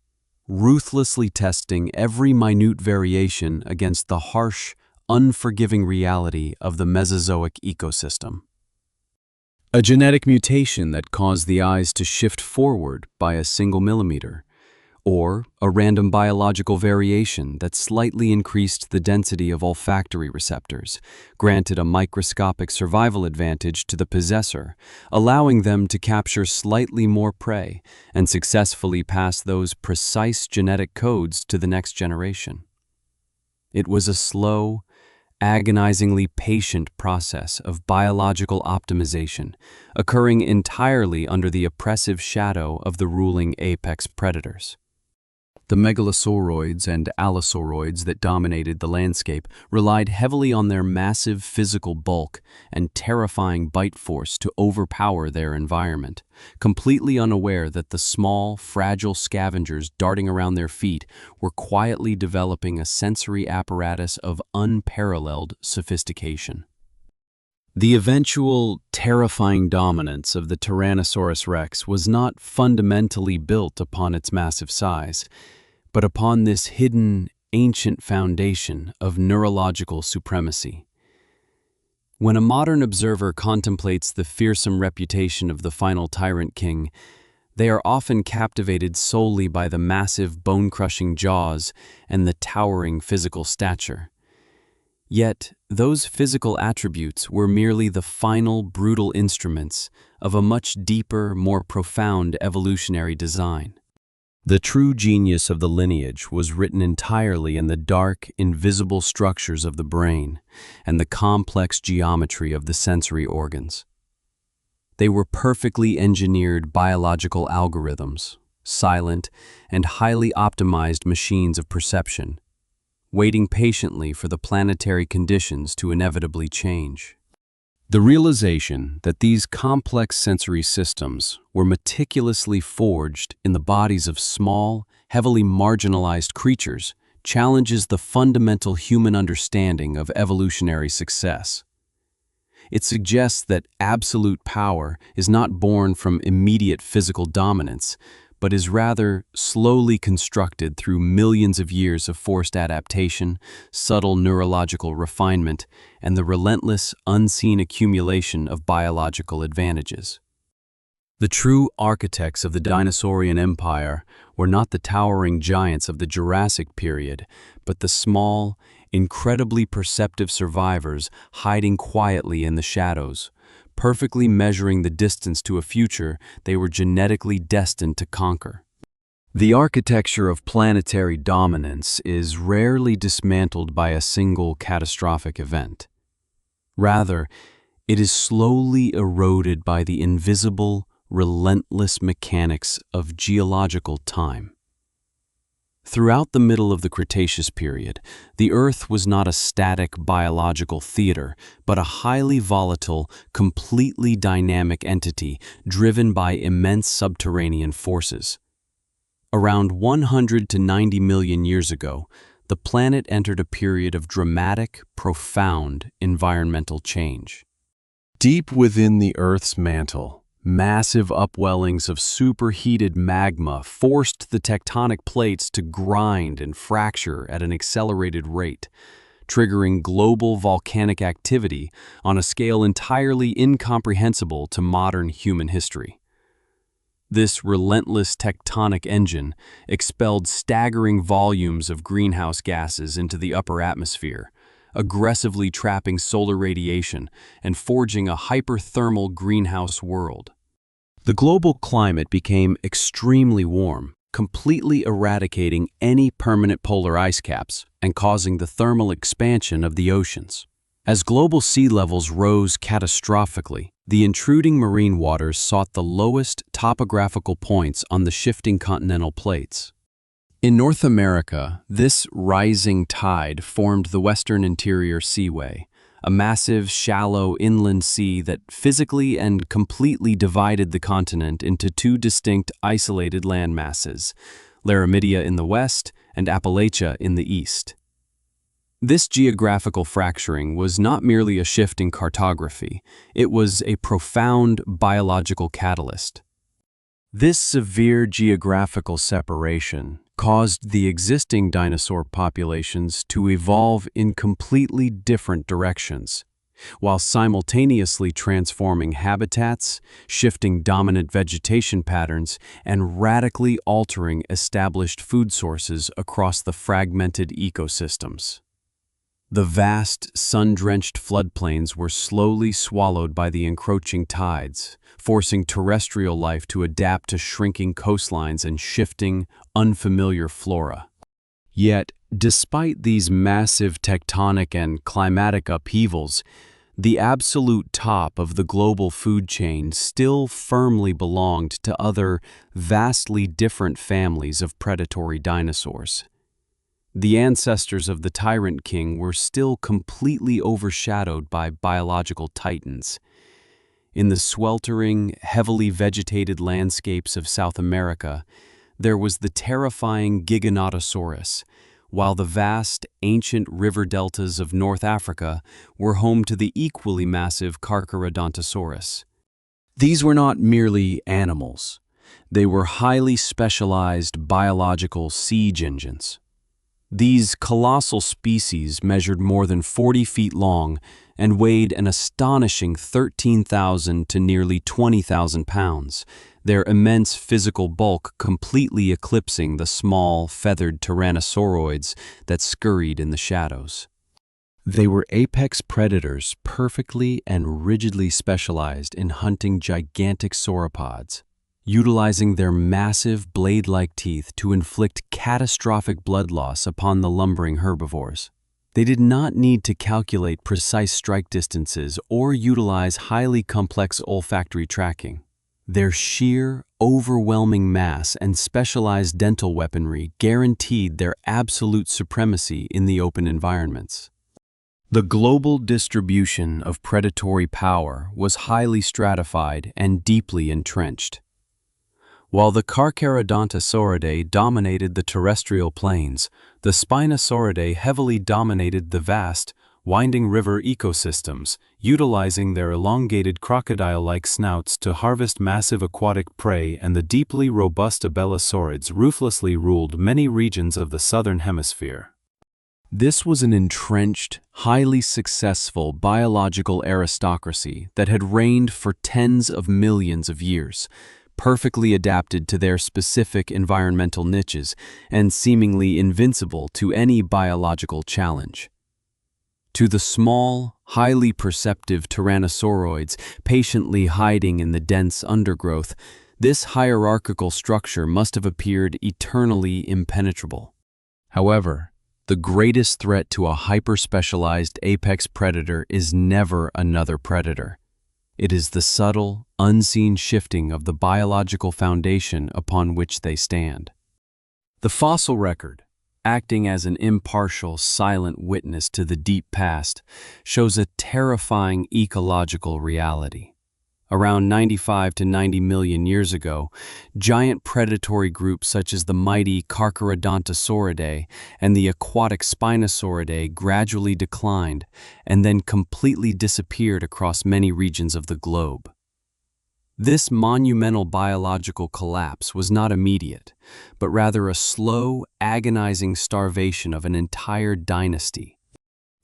ruthlessly testing every minute variation against the harsh, unforgiving reality of the Mesozoic ecosystem. A genetic mutation that caused the eyes to shift forward by a single millimeter, or a random biological variation that slightly increased the density of olfactory receptors, granted a microscopic survival advantage to the possessor, allowing them to capture slightly more prey and successfully pass those precise genetic codes to the next generation. It was a slow, agonizingly patient process of biological optimization, occurring entirely under the oppressive shadow of the ruling apex predators. The megalosauroids and allosauroids that dominated the landscape relied heavily on their massive physical bulk and terrifying bite force to overpower their environment, completely unaware that the small, fragile scavengers darting around their feet were quietly developing a sensory apparatus of unparalleled sophistication. The eventual, terrifying dominance of the Tyrannosaurus Rex was not fundamentally built upon its massive size, but upon this hidden, ancient foundation of neurological supremacy. When a modern observer contemplates the fearsome reputation of the final Tyrant King, they are often captivated solely by the massive bone-crushing jaws and the towering physical stature. Yet, those physical attributes were merely the final, brutal instruments of a much deeper, more profound evolutionary design. The true genius of the lineage was written entirely in the dark, invisible structures of the brain and the complex geometry of the sensory organs. They were perfectly engineered biological algorithms, silent and highly optimized machines of perception, waiting patiently for the planetary conditions to inevitably change. The realization that these complex sensory systems were meticulously forged in the bodies of small, heavily marginalized creatures challenges the fundamental human understanding of evolutionary success. It suggests that absolute power is not born from immediate physical dominance, but is rather slowly constructed through millions of years of forced adaptation, subtle neurological refinement, and the relentless, unseen accumulation of biological advantages. The true architects of the dinosaurian empire were not the towering giants of the Jurassic period, but the small, incredibly perceptive survivors hiding quietly in the shadows, perfectly measuring the distance to a future they were genetically destined to conquer. The architecture of planetary dominance is rarely dismantled by a single catastrophic event. Rather, it is slowly eroded by the invisible, relentless mechanics of geological time. Throughout the middle of the Cretaceous period, the Earth was not a static biological theater, but a highly volatile, completely dynamic entity driven by immense subterranean forces. Around 100 to 90 million years ago, the planet entered a period of dramatic, profound environmental change. Deep within the Earth's mantle, massive upwellings of superheated magma forced the tectonic plates to grind and fracture at an accelerated rate, triggering global volcanic activity on a scale entirely incomprehensible to modern human history. This relentless tectonic engine expelled staggering volumes of greenhouse gases into the upper atmosphere, aggressively trapping solar radiation and forging a hyperthermal greenhouse world. The global climate became extremely warm, completely eradicating any permanent polar ice caps and causing the thermal expansion of the oceans. As global sea levels rose catastrophically, the intruding marine waters sought the lowest topographical points on the shifting continental plates. In North America, this rising tide formed the Western Interior Seaway, a massive, shallow inland sea that physically and completely divided the continent into two distinct, isolated landmasses, Laramidia in the west and Appalachia in the east. This geographical fracturing was not merely a shift in cartography, it was a profound biological catalyst. This severe geographical separation caused the existing dinosaur populations to evolve in completely different directions, while simultaneously transforming habitats, shifting dominant vegetation patterns, and radically altering established food sources across the fragmented ecosystems. The vast, sun-drenched floodplains were slowly swallowed by the encroaching tides, forcing terrestrial life to adapt to shrinking coastlines and shifting, unfamiliar flora. Yet, despite these massive tectonic and climatic upheavals, the absolute top of the global food chain still firmly belonged to other, vastly different families of predatory dinosaurs. The ancestors of the Tyrant king were still completely overshadowed by biological titans. In the sweltering, heavily vegetated landscapes of South America, there was the terrifying Giganotosaurus, while the vast, ancient river deltas of North Africa were home to the equally massive Carcharodontosaurus. These were not merely animals. They were highly specialized biological siege engines. These colossal species measured more than 40 feet long and weighed an astonishing 13,000 to nearly 20,000 pounds, their immense physical bulk completely eclipsing the small, feathered Tyrannosauroids that scurried in the shadows. They were apex predators, perfectly and rigidly specialized in hunting gigantic sauropods, utilizing their massive blade-like teeth to inflict catastrophic blood loss upon the lumbering herbivores. They did not need to calculate precise strike distances or utilize highly complex olfactory tracking. Their sheer, overwhelming mass and specialized dental weaponry guaranteed their absolute supremacy in the open environments. The global distribution of predatory power was highly stratified and deeply entrenched. While the Carcharodontosauridae dominated the terrestrial plains, the Spinosauridae heavily dominated the vast, winding river ecosystems, utilizing their elongated crocodile-like snouts to harvest massive aquatic prey, and the deeply robust Allosauroids ruthlessly ruled many regions of the southern hemisphere. This was an entrenched, highly successful biological aristocracy that had reigned for tens of millions of years, perfectly adapted to their specific environmental niches and seemingly invincible to any biological challenge. To the small, highly perceptive Tyrannosauroids patiently hiding in the dense undergrowth, this hierarchical structure must have appeared eternally impenetrable. However, the greatest threat to a hyper-specialized apex predator is never another predator. It is the subtle, unseen shifting of the biological foundation upon which they stand. The fossil record, acting as an impartial, silent witness to the deep past, shows a terrifying ecological reality. Around 95 to 90 million years ago, giant predatory groups such as the mighty Carcharodontosauridae and the aquatic Spinosauridae gradually declined and then completely disappeared across many regions of the globe. This monumental biological collapse was not immediate, but rather a slow, agonizing starvation of an entire dynasty.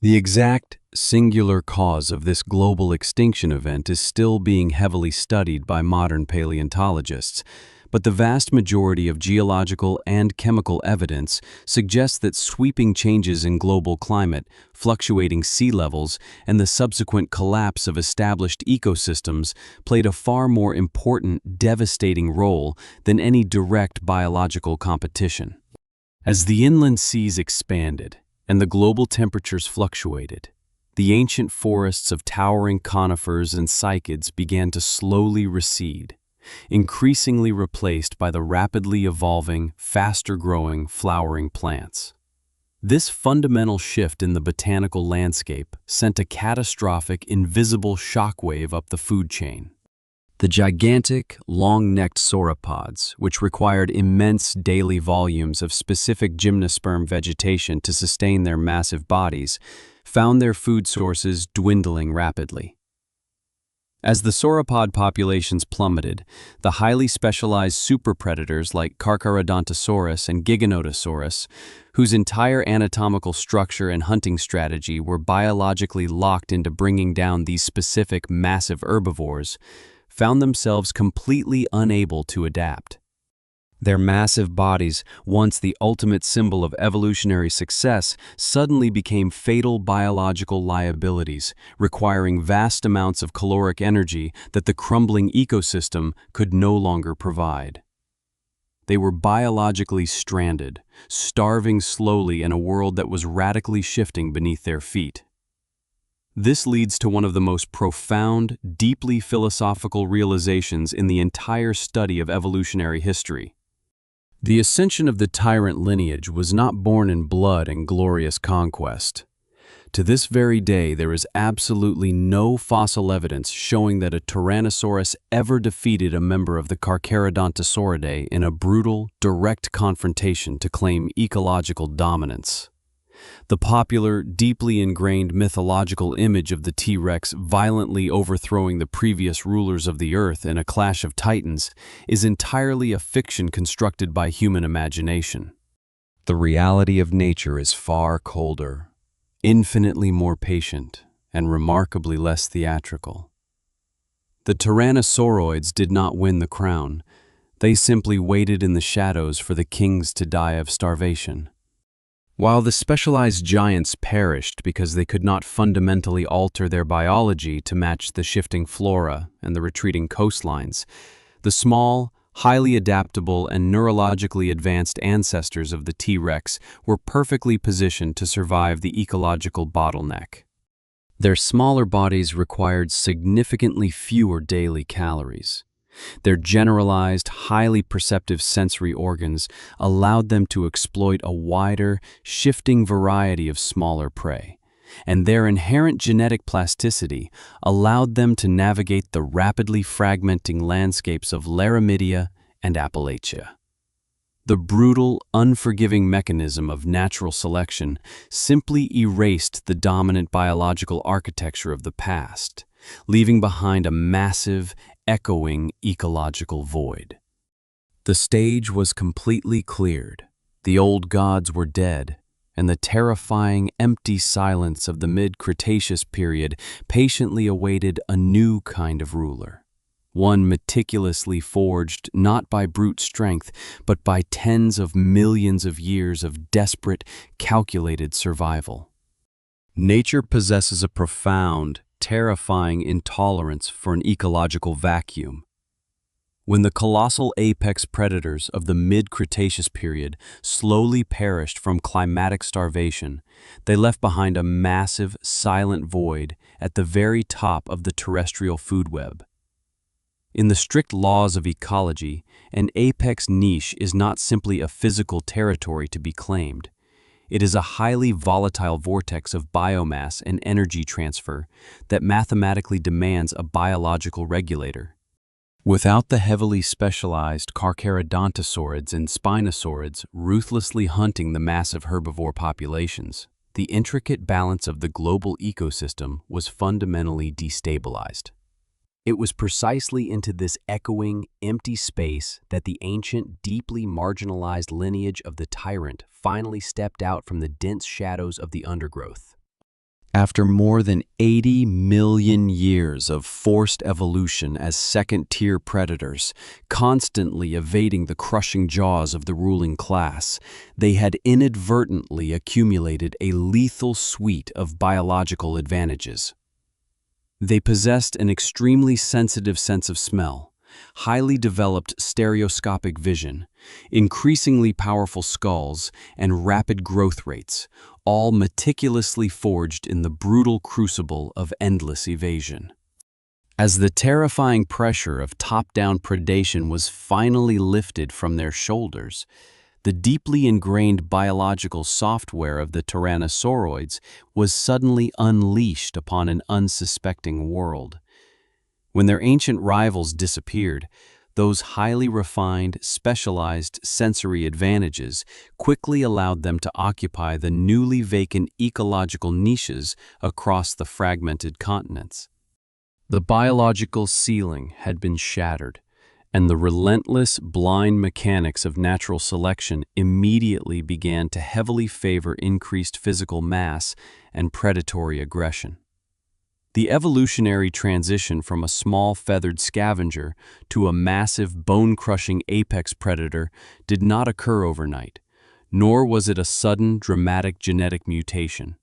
The exact, singular cause of this global extinction event is still being heavily studied by modern paleontologists, but the vast majority of geological and chemical evidence suggests that sweeping changes in global climate, fluctuating sea levels, and the subsequent collapse of established ecosystems played a far more important, devastating role than any direct biological competition. As the inland seas expanded and the global temperatures fluctuated, the ancient forests of towering conifers and cycads began to slowly recede, increasingly replaced by the rapidly evolving, faster-growing, flowering plants. This fundamental shift in the botanical landscape sent a catastrophic, invisible shockwave up the food chain. The gigantic, long-necked sauropods, which required immense daily volumes of specific gymnosperm vegetation to sustain their massive bodies, found their food sources dwindling rapidly. As the sauropod populations plummeted, the highly specialized superpredators like Carcharodontosaurus and Giganotosaurus, whose entire anatomical structure and hunting strategy were biologically locked into bringing down these specific massive herbivores, found themselves completely unable to adapt. Their massive bodies, once the ultimate symbol of evolutionary success, suddenly became fatal biological liabilities, requiring vast amounts of caloric energy that the crumbling ecosystem could no longer provide. They were biologically stranded, starving slowly in a world that was radically shifting beneath their feet. This leads to one of the most profound, deeply philosophical realizations in the entire study of evolutionary history. The ascension of the Tyrant lineage was not born in blood and glorious conquest. To this very day, there is absolutely no fossil evidence showing that a Tyrannosaurus ever defeated a member of the Carcharodontosauridae in a brutal, direct confrontation to claim ecological dominance. The popular, deeply ingrained mythological image of the T-Rex violently overthrowing the previous rulers of the Earth in a clash of titans is entirely a fiction constructed by human imagination. The reality of nature is far colder, infinitely more patient, and remarkably less theatrical. The Tyrannosauroids did not win the crown. They simply waited in the shadows for the kings to die of starvation. While the specialized giants perished because they could not fundamentally alter their biology to match the shifting flora and the retreating coastlines, the small, highly adaptable and neurologically advanced ancestors of the T-Rex were perfectly positioned to survive the ecological bottleneck. Their smaller bodies required significantly fewer daily calories. Their generalized, highly perceptive sensory organs allowed them to exploit a wider, shifting variety of smaller prey, and their inherent genetic plasticity allowed them to navigate the rapidly fragmenting landscapes of Laramidia and Appalachia. The brutal, unforgiving mechanism of natural selection simply erased the dominant biological architecture of the past, leaving behind a massive, echoing ecological void. The stage was completely cleared. The old gods were dead, and the terrifying, empty silence of the mid-Cretaceous period patiently awaited a new kind of ruler. One meticulously forged not by brute strength, but by tens of millions of years of desperate, calculated survival. Nature possesses a profound, terrifying intolerance for an ecological vacuum. When the colossal apex predators of the mid-Cretaceous period slowly perished from climatic starvation, they left behind a massive, silent void at the very top of the terrestrial food web. In the strict laws of ecology, an apex niche is not simply a physical territory to be claimed. It is a highly volatile vortex of biomass and energy transfer that mathematically demands a biological regulator. Without the heavily specialized Carcharodontosaurids and Spinosaurids ruthlessly hunting the massive herbivore populations, the intricate balance of the global ecosystem was fundamentally destabilized. It was precisely into this echoing, empty space that the ancient, deeply marginalized lineage of the Tyrant finally stepped out from the dense shadows of the undergrowth. After more than 80 million years of forced evolution as second-tier predators, constantly evading the crushing jaws of the ruling class, they had inadvertently accumulated a lethal suite of biological advantages. They possessed an extremely sensitive sense of smell, highly developed stereoscopic vision, increasingly powerful skulls, and rapid growth rates, all meticulously forged in the brutal crucible of endless evasion. As the terrifying pressure of top-down predation was finally lifted from their shoulders, the deeply ingrained biological software of the Tyrannosauroids was suddenly unleashed upon an unsuspecting world. When their ancient rivals disappeared, those highly refined, specialized sensory advantages quickly allowed them to occupy the newly vacant ecological niches across the fragmented continents. The biological ceiling had been shattered, and the relentless, blind mechanics of natural selection immediately began to heavily favor increased physical mass and predatory aggression. The evolutionary transition from a small feathered scavenger to a massive bone-crushing apex predator did not occur overnight, nor was it a sudden, dramatic genetic mutation.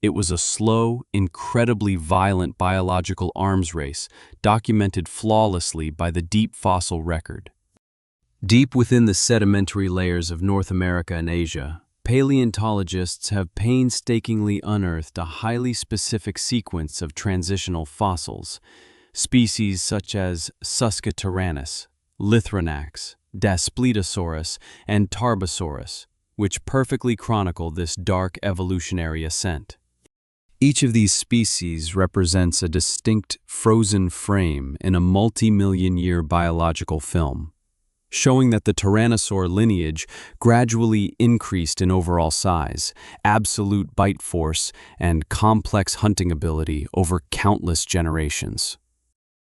It was a slow, incredibly violent biological arms race documented flawlessly by the deep fossil record. Deep within the sedimentary layers of North America and Asia, paleontologists have painstakingly unearthed a highly specific sequence of transitional fossils, species such as Susqueterranus, Lithranax, Daspletosaurus, and Tarbosaurus, which perfectly chronicle this dark evolutionary ascent. Each of these species represents a distinct frozen frame in a multi-million-year biological film, showing that the Tyrannosaur lineage gradually increased in overall size, absolute bite force, and complex hunting ability over countless generations.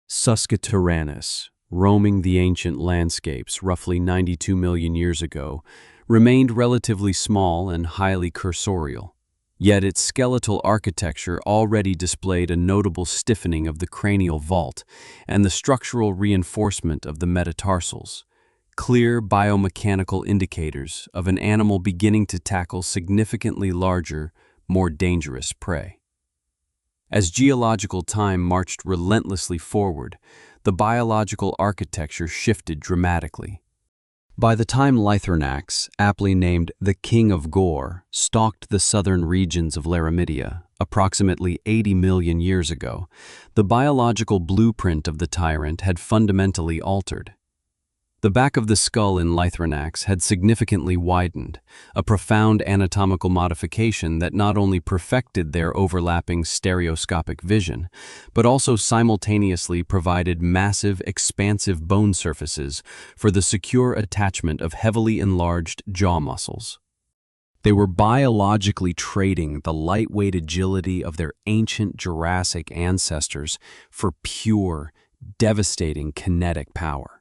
Susqueterranus, roaming the ancient landscapes roughly 92 million years ago, remained relatively small and highly cursorial. Yet its skeletal architecture already displayed a notable stiffening of the cranial vault and the structural reinforcement of the metatarsals, clear biomechanical indicators of an animal beginning to tackle significantly larger, more dangerous prey. As geological time marched relentlessly forward, the biological architecture shifted dramatically. By the time Lithranax, aptly named the King of Gore, stalked the southern regions of Laramidia, approximately 80 million years ago, the biological blueprint of the Tyrant had fundamentally altered. The back of the skull in Lithranax had significantly widened, a profound anatomical modification that not only perfected their overlapping stereoscopic vision, but also simultaneously provided massive, expansive bone surfaces for the secure attachment of heavily enlarged jaw muscles. They were biologically trading the lightweight agility of their ancient Jurassic ancestors for pure, devastating kinetic power.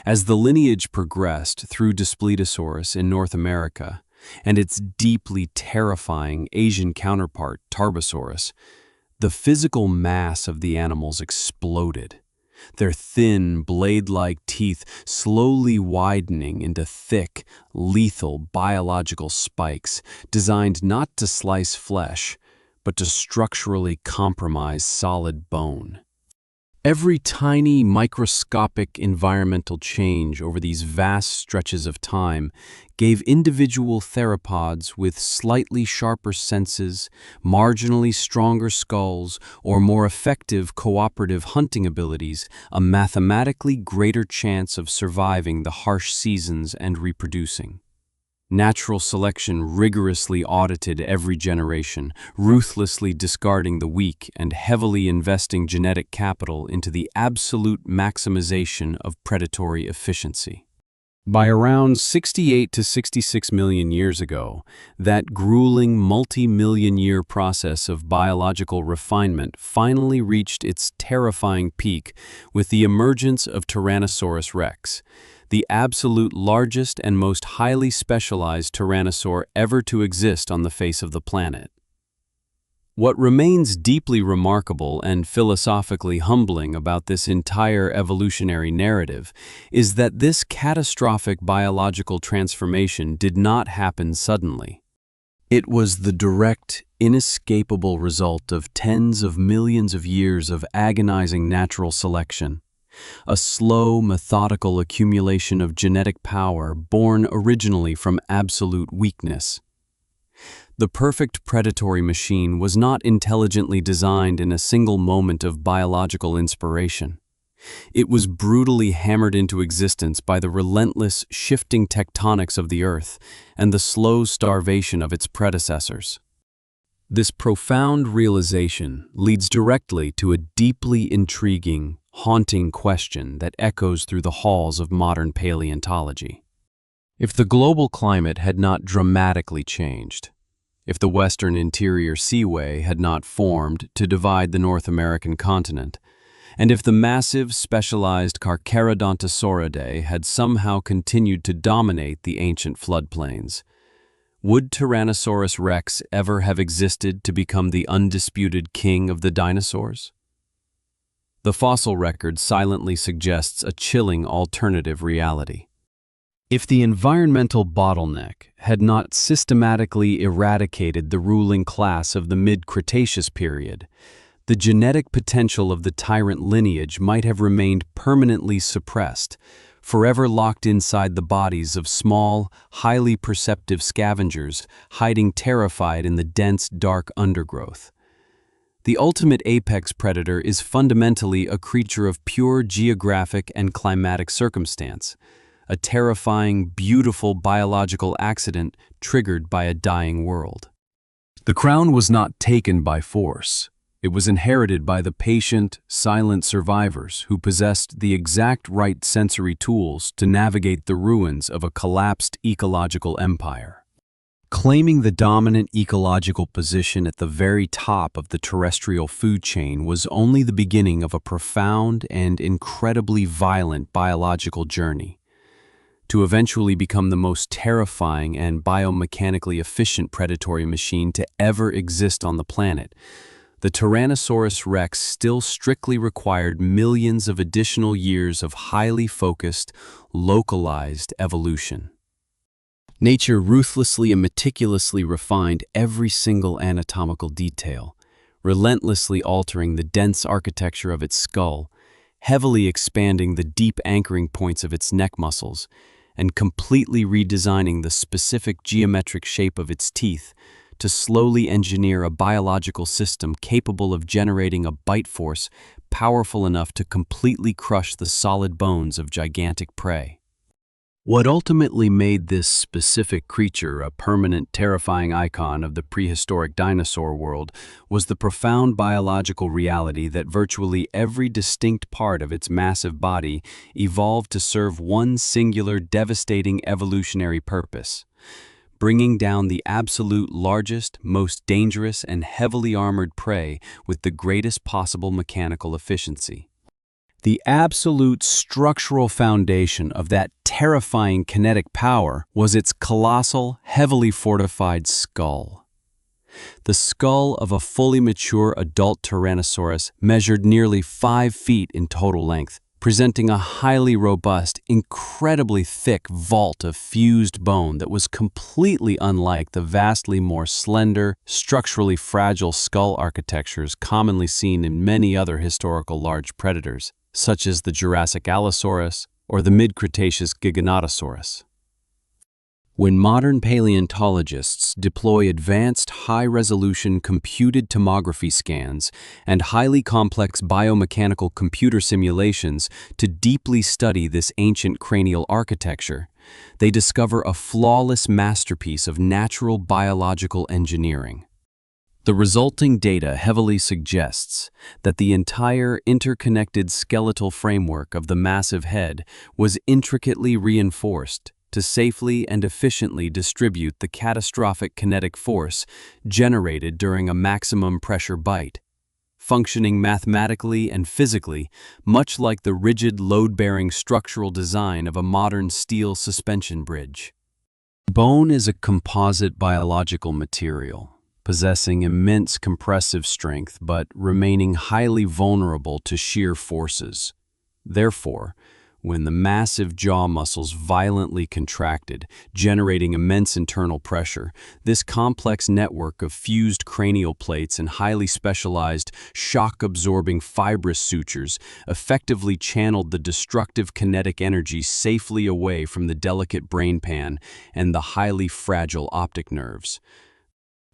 As the lineage progressed through Daspletosaurus in North America and its deeply terrifying Asian counterpart, Tarbosaurus, the physical mass of the animals exploded, their thin, blade-like teeth slowly widening into thick, lethal biological spikes designed not to slice flesh, but to structurally compromise solid bone. Every tiny, microscopic environmental change over these vast stretches of time gave individual theropods with slightly sharper senses, marginally stronger skulls, or more effective cooperative hunting abilities a mathematically greater chance of surviving the harsh seasons and reproducing. Natural selection rigorously audited every generation, ruthlessly discarding the weak and heavily investing genetic capital into the absolute maximization of predatory efficiency. By around 68 to 66 million years ago, that grueling multi-million-year process of biological refinement finally reached its terrifying peak with the emergence of Tyrannosaurus Rex, the absolute largest and most highly specialized tyrannosaur ever to exist on the face of the planet. What remains deeply remarkable and philosophically humbling about this entire evolutionary narrative is that this catastrophic biological transformation did not happen suddenly. It was the direct, inescapable result of tens of millions of years of agonizing natural selection. A slow, methodical accumulation of genetic power born originally from absolute weakness. The perfect predatory machine was not intelligently designed in a single moment of biological inspiration. It was brutally hammered into existence by the relentless, shifting tectonics of the Earth and the slow starvation of its predecessors. This profound realization leads directly to a deeply intriguing, haunting question that echoes through the halls of modern paleontology. If the global climate had not dramatically changed, if the western interior seaway had not formed to divide the North American continent, and if the massive, specialized Carcharodontosauridae had somehow continued to dominate the ancient floodplains, would Tyrannosaurus Rex ever have existed to become the undisputed king of the dinosaurs? The fossil record silently suggests a chilling alternative reality. If the environmental bottleneck had not systematically eradicated the ruling class of the mid-Cretaceous period, the genetic potential of the Tyrant lineage might have remained permanently suppressed, forever locked inside the bodies of small, highly perceptive scavengers hiding terrified in the dense, dark undergrowth. The ultimate apex predator is fundamentally a creature of pure geographic and climatic circumstance, a terrifying, beautiful biological accident triggered by a dying world. The crown was not taken by force. It was inherited by the patient, silent survivors who possessed the exact right sensory tools to navigate the ruins of a collapsed ecological empire. Claiming the dominant ecological position at the very top of the terrestrial food chain was only the beginning of a profound and incredibly violent biological journey. To eventually become the most terrifying and biomechanically efficient predatory machine to ever exist on the planet, the Tyrannosaurus Rex still strictly required millions of additional years of highly focused, localized evolution. Nature ruthlessly and meticulously refined every single anatomical detail, relentlessly altering the dense architecture of its skull, heavily expanding the deep anchoring points of its neck muscles, and completely redesigning the specific geometric shape of its teeth to slowly engineer a biological system capable of generating a bite force powerful enough to completely crush the solid bones of gigantic prey. What ultimately made this specific creature a permanent, terrifying icon of the prehistoric dinosaur world was the profound biological reality that virtually every distinct part of its massive body evolved to serve one singular, devastating evolutionary purpose: bringing down the absolute largest, most dangerous, and heavily armored prey with the greatest possible mechanical efficiency. The absolute structural foundation of that terrifying kinetic power was its colossal, heavily fortified skull. The skull of a fully mature adult Tyrannosaurus measured nearly 5 feet in total length, presenting a highly robust, incredibly thick vault of fused bone that was completely unlike the vastly more slender, structurally fragile skull architectures commonly seen in many other historical large predators, such as the Jurassic Allosaurus or the mid-Cretaceous Giganotosaurus. When modern paleontologists deploy advanced high-resolution computed tomography scans and highly complex biomechanical computer simulations to deeply study this ancient cranial architecture, they discover a flawless masterpiece of natural biological engineering. The resulting data heavily suggests that the entire interconnected skeletal framework of the massive head was intricately reinforced to safely and efficiently distribute the catastrophic kinetic force generated during a maximum pressure bite, functioning mathematically and physically much like the rigid load-bearing structural design of a modern steel suspension bridge. Bone is a composite biological material, possessing immense compressive strength but remaining highly vulnerable to shear forces. Therefore, when the massive jaw muscles violently contracted, generating immense internal pressure, this complex network of fused cranial plates and highly specialized, shock-absorbing fibrous sutures effectively channeled the destructive kinetic energy safely away from the delicate brain pan and the highly fragile optic nerves,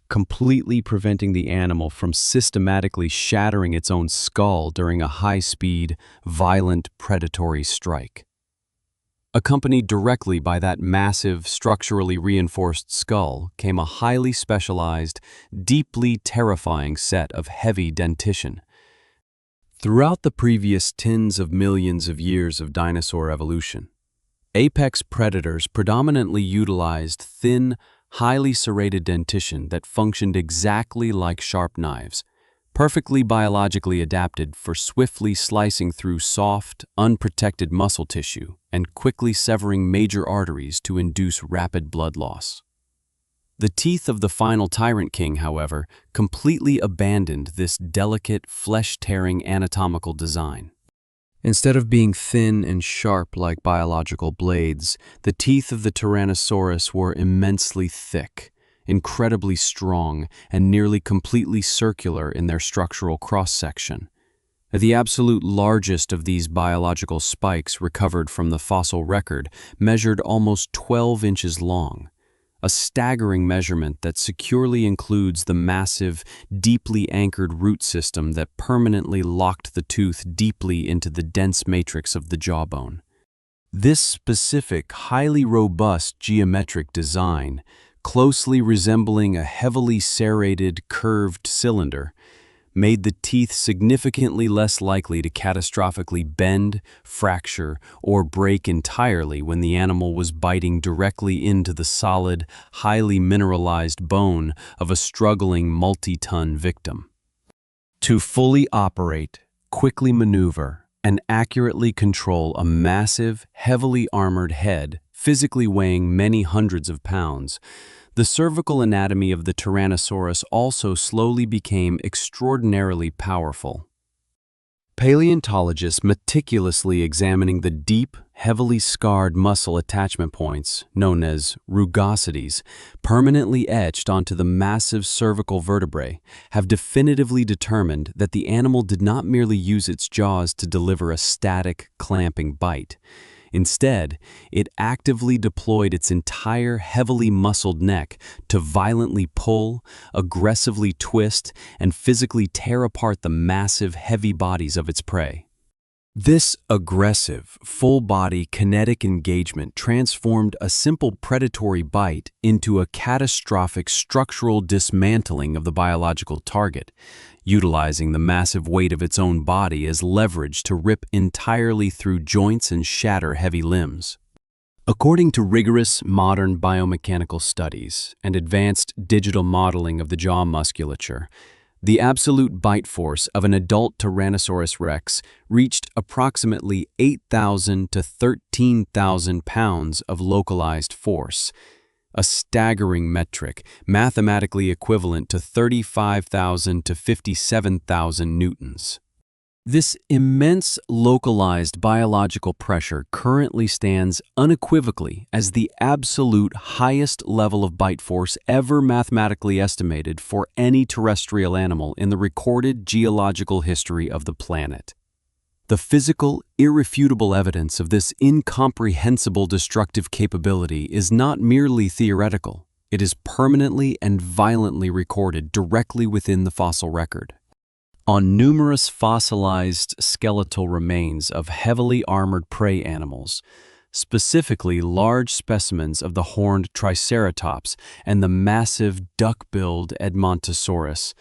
completely preventing the animal from systematically shattering its own skull during a high-speed, violent, predatory strike. Accompanied directly by that massive, structurally reinforced skull came a highly specialized, deeply terrifying set of heavy dentition. Throughout the previous tens of millions of years of dinosaur evolution, apex predators predominantly utilized thin, highly serrated dentition that functioned exactly like sharp knives, perfectly biologically adapted for swiftly slicing through soft, unprotected muscle tissue and quickly severing major arteries to induce rapid blood loss. The teeth of the final Tyrant King, however, completely abandoned this delicate, flesh-tearing anatomical design. Instead of being thin and sharp like biological blades, the teeth of the Tyrannosaurus were immensely thick, incredibly strong, and nearly completely circular in their structural cross-section. The absolute largest of these biological spikes recovered from the fossil record measured almost 12 inches long, a staggering measurement that securely includes the massive, deeply anchored root system that permanently locked the tooth deeply into the dense matrix of the jawbone. This specific, highly robust geometric design, closely resembling a heavily serrated, curved cylinder, made the teeth significantly less likely to catastrophically bend, fracture, or break entirely when the animal was biting directly into the solid, highly mineralized bone of a struggling multi-ton victim. To fully operate, quickly maneuver, and accurately control a massive, heavily armored head, physically weighing many hundreds of pounds, the cervical anatomy of the Tyrannosaurus also slowly became extraordinarily powerful. Paleontologists meticulously examining the deep, heavily scarred muscle attachment points, known as rugosities, permanently etched onto the massive cervical vertebrae, have definitively determined that the animal did not merely use its jaws to deliver a static, clamping bite. Instead, it actively deployed its entire heavily muscled neck to violently pull, aggressively twist, and physically tear apart the massive, heavy bodies of its prey. This aggressive, full-body kinetic engagement transformed a simple predatory bite into a catastrophic structural dismantling of the biological target, utilizing the massive weight of its own body as leverage to rip entirely through joints and shatter heavy limbs. According to rigorous modern biomechanical studies and advanced digital modeling of the jaw musculature, the absolute bite force of an adult Tyrannosaurus Rex reached approximately 8,000 to 13,000 pounds of localized force, a staggering metric mathematically equivalent to 35,000 to 57,000 newtons. This immense localized biological pressure currently stands unequivocally as the absolute highest level of bite force ever mathematically estimated for any terrestrial animal in the recorded geological history of the planet. The physical, irrefutable evidence of this incomprehensible destructive capability is not merely theoretical, it is permanently and violently recorded directly within the fossil record. On numerous fossilized skeletal remains of heavily armored prey animals, specifically large specimens of the horned Triceratops and the massive duck-billed Edmontosaurus,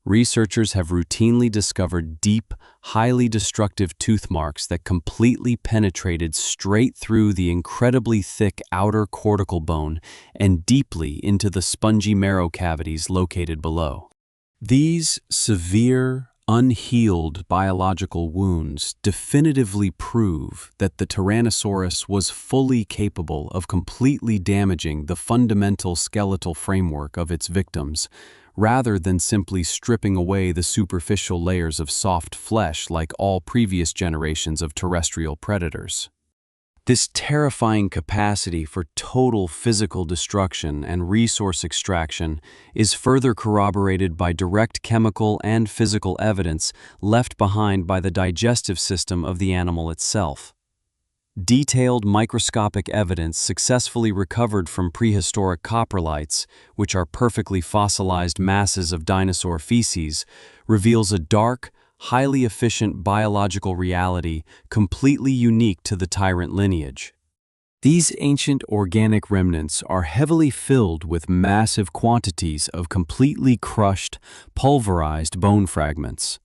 researchers have routinely discovered deep, highly destructive tooth marks that completely penetrated straight through the incredibly thick outer cortical bone and deeply into the spongy marrow cavities located below. These severe, unhealed biological wounds definitively prove that the Tyrannosaurus was fully capable of completely damaging the fundamental skeletal framework of its victims, rather than simply stripping away the superficial layers of soft flesh like all previous generations of terrestrial predators. This terrifying capacity for total physical destruction and resource extraction is further corroborated by direct chemical and physical evidence left behind by the digestive system of the animal itself. Detailed microscopic evidence successfully recovered from prehistoric coprolites, which are perfectly fossilized masses of dinosaur feces, reveals a dark, highly efficient biological reality completely unique to the Tyrant lineage. These ancient organic remnants are heavily filled with massive quantities of completely crushed, pulverized bone fragments.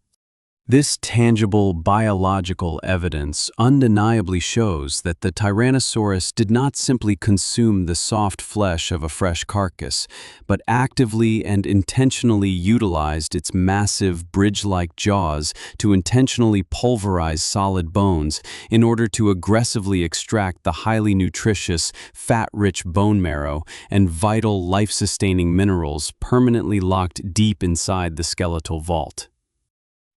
This tangible biological evidence undeniably shows that the Tyrannosaurus did not simply consume the soft flesh of a fresh carcass, but actively and intentionally utilized its massive bridge-like jaws to intentionally pulverize solid bones in order to aggressively extract the highly nutritious, fat-rich bone marrow and vital life-sustaining minerals permanently locked deep inside the skeletal vault.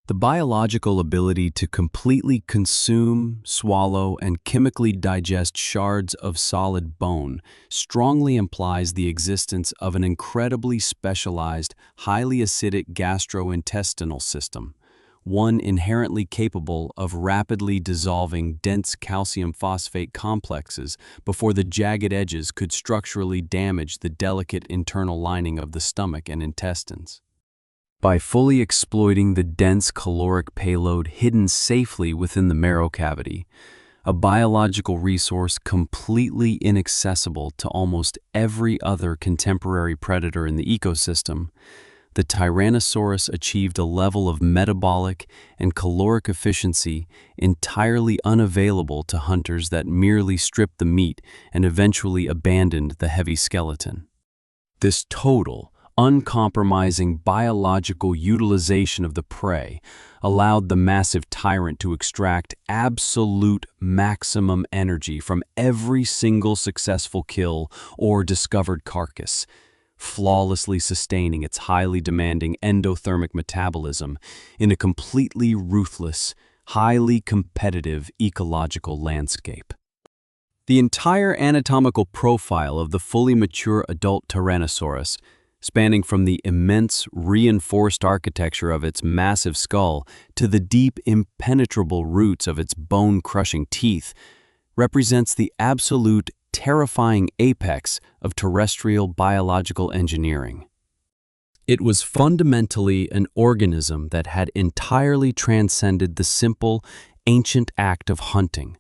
The biological ability to completely consume, swallow, and chemically digest shards of solid bone strongly implies the existence of an incredibly specialized, highly acidic gastrointestinal system, one inherently capable of rapidly dissolving dense calcium phosphate complexes before the jagged edges could structurally damage the delicate internal lining of the stomach and intestines. By fully exploiting the dense caloric payload hidden safely within the marrow cavity, a biological resource completely inaccessible to almost every other contemporary predator in the ecosystem, the Tyrannosaurus achieved a level of metabolic and caloric efficiency entirely unavailable to hunters that merely stripped the meat and eventually abandoned the heavy skeleton. This total, uncompromising biological utilization of the prey allowed the massive tyrant to extract absolute maximum energy from every single successful kill or discovered carcass, flawlessly sustaining its highly demanding endothermic metabolism in a completely ruthless, highly competitive ecological landscape. The entire anatomical profile of the fully mature adult Tyrannosaurus, spanning from the immense, reinforced architecture of its massive skull to the deep, impenetrable roots of its bone-crushing teeth, represents the absolute, terrifying apex of terrestrial biological engineering. It was fundamentally an organism that had entirely transcended the simple, ancient act of hunting,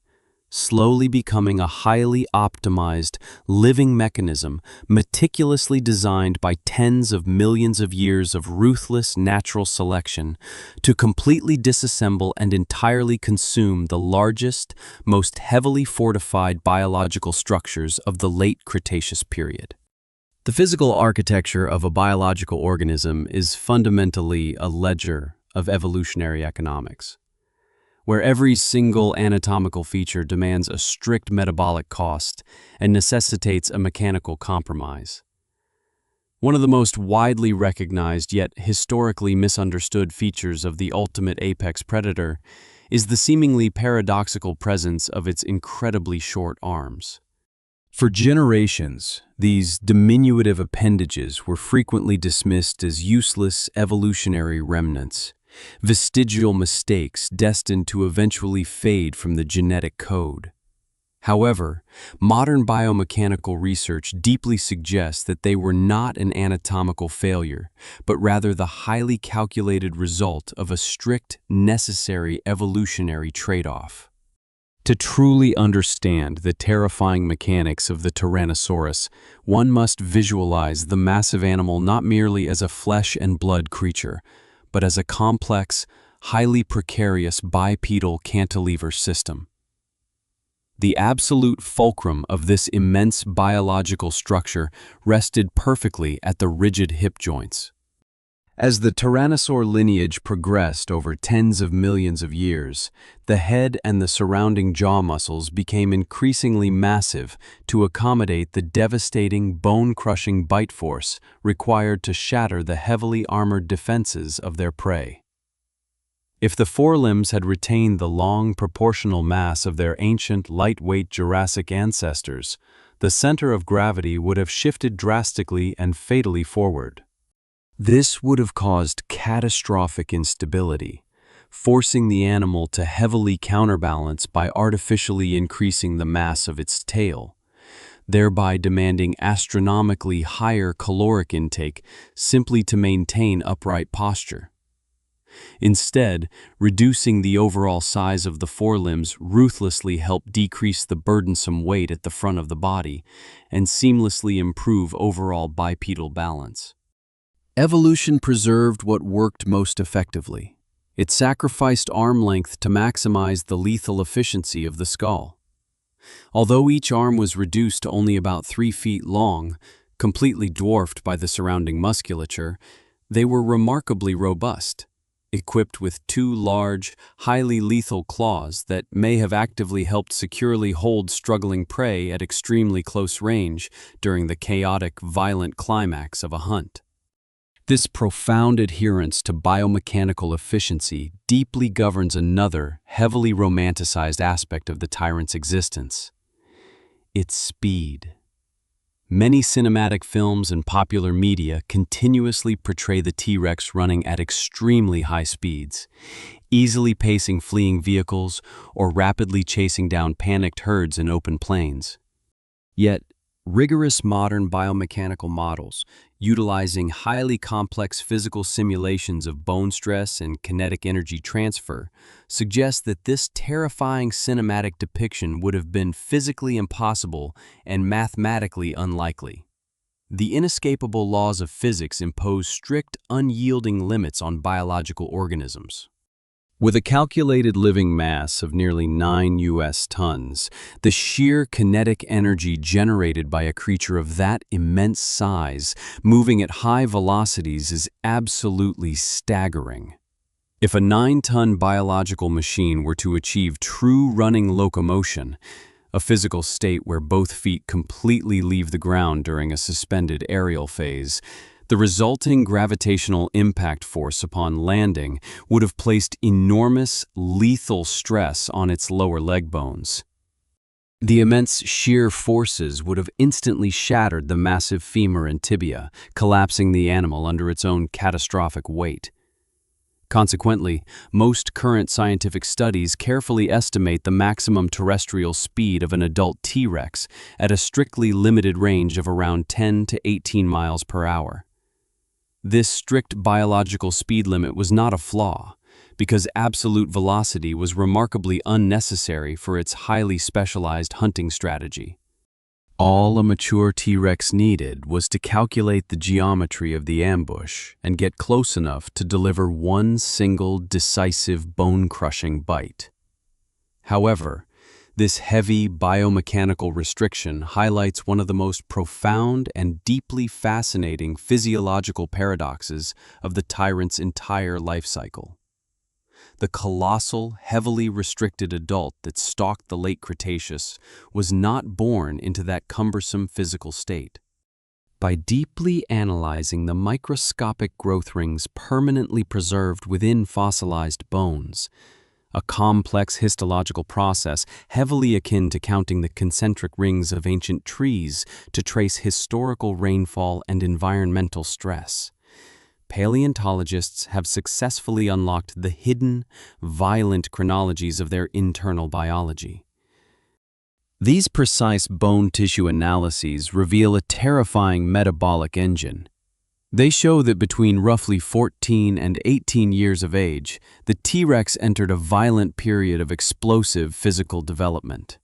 slowly becoming a highly optimized, living mechanism meticulously designed by tens of millions of years of ruthless natural selection to completely disassemble and entirely consume the largest, most heavily fortified biological structures of the late Cretaceous period. The physical architecture of a biological organism is fundamentally a ledger of evolutionary economics, where every single anatomical feature demands a strict metabolic cost and necessitates a mechanical compromise. One of the most widely recognized yet historically misunderstood features of the ultimate apex predator is the seemingly paradoxical presence of its incredibly short arms. For generations, these diminutive appendages were frequently dismissed as useless evolutionary remnants, vestigial mistakes destined to eventually fade from the genetic code. However, modern biomechanical research deeply suggests that they were not an anatomical failure, but rather the highly calculated result of a strict, necessary evolutionary trade-off. To truly understand the terrifying mechanics of the Tyrannosaurus, one must visualize the massive animal not merely as a flesh and blood creature, but as a complex, highly precarious bipedal cantilever system. The absolute fulcrum of this immense biological structure rested perfectly at the rigid hip joints. As the Tyrannosaur lineage progressed over tens of millions of years, the head and the surrounding jaw muscles became increasingly massive to accommodate the devastating, bone-crushing bite force required to shatter the heavily armored defenses of their prey. If the forelimbs had retained the long, proportional mass of their ancient, lightweight Jurassic ancestors, the center of gravity would have shifted drastically and fatally forward. This would have caused catastrophic instability, forcing the animal to heavily counterbalance by artificially increasing the mass of its tail, thereby demanding astronomically higher caloric intake simply to maintain upright posture. Instead, reducing the overall size of the forelimbs ruthlessly helped decrease the burdensome weight at the front of the body and seamlessly improve overall bipedal balance. Evolution preserved what worked most effectively. It sacrificed arm length to maximize the lethal efficiency of the skull. Although each arm was reduced to only about 3 feet long, completely dwarfed by the surrounding musculature, they were remarkably robust, equipped with 2 large, highly lethal claws that may have actively helped securely hold struggling prey at extremely close range during the chaotic, violent climax of a hunt. This profound adherence to biomechanical efficiency deeply governs another, heavily romanticized aspect of the tyrant's existence: its speed. Many cinematic films and popular media continuously portray the T-Rex running at extremely high speeds, easily pacing fleeing vehicles or rapidly chasing down panicked herds in open plains. Yet, rigorous modern biomechanical models, utilizing highly complex physical simulations of bone stress and kinetic energy transfer, suggest that this terrifying cinematic depiction would have been physically impossible and mathematically unlikely. The inescapable laws of physics impose strict, unyielding limits on biological organisms. With a calculated living mass of nearly 9 US tons, the sheer kinetic energy generated by a creature of that immense size, moving at high velocities, is absolutely staggering. If a 9-ton biological machine were to achieve true running locomotion, a physical state where both feet completely leave the ground during a suspended aerial phase, the resulting gravitational impact force upon landing would have placed enormous, lethal stress on its lower leg bones. The immense shear forces would have instantly shattered the massive femur and tibia, collapsing the animal under its own catastrophic weight. Consequently, most current scientific studies carefully estimate the maximum terrestrial speed of an adult T-Rex at a strictly limited range of around 10 to 18 miles per hour. This strict biological speed limit was not a flaw, because absolute velocity was remarkably unnecessary for its highly specialized hunting strategy. All a mature T-Rex needed was to calculate the geometry of the ambush and get close enough to deliver one single decisive bone-crushing bite. However, this heavy biomechanical restriction highlights one of the most profound and deeply fascinating physiological paradoxes of the tyrant's entire life cycle. The colossal, heavily restricted adult that stalked the late Cretaceous was not born into that cumbersome physical state. By deeply analyzing the microscopic growth rings permanently preserved within fossilized bones, a complex histological process heavily akin to counting the concentric rings of ancient trees to trace historical rainfall and environmental stress, paleontologists have successfully unlocked the hidden, violent chronologies of their internal biology. These precise bone tissue analyses reveal a terrifying metabolic engine. They show that between roughly 14 and 18 years of age, the T-Rex entered a violent period of explosive physical development.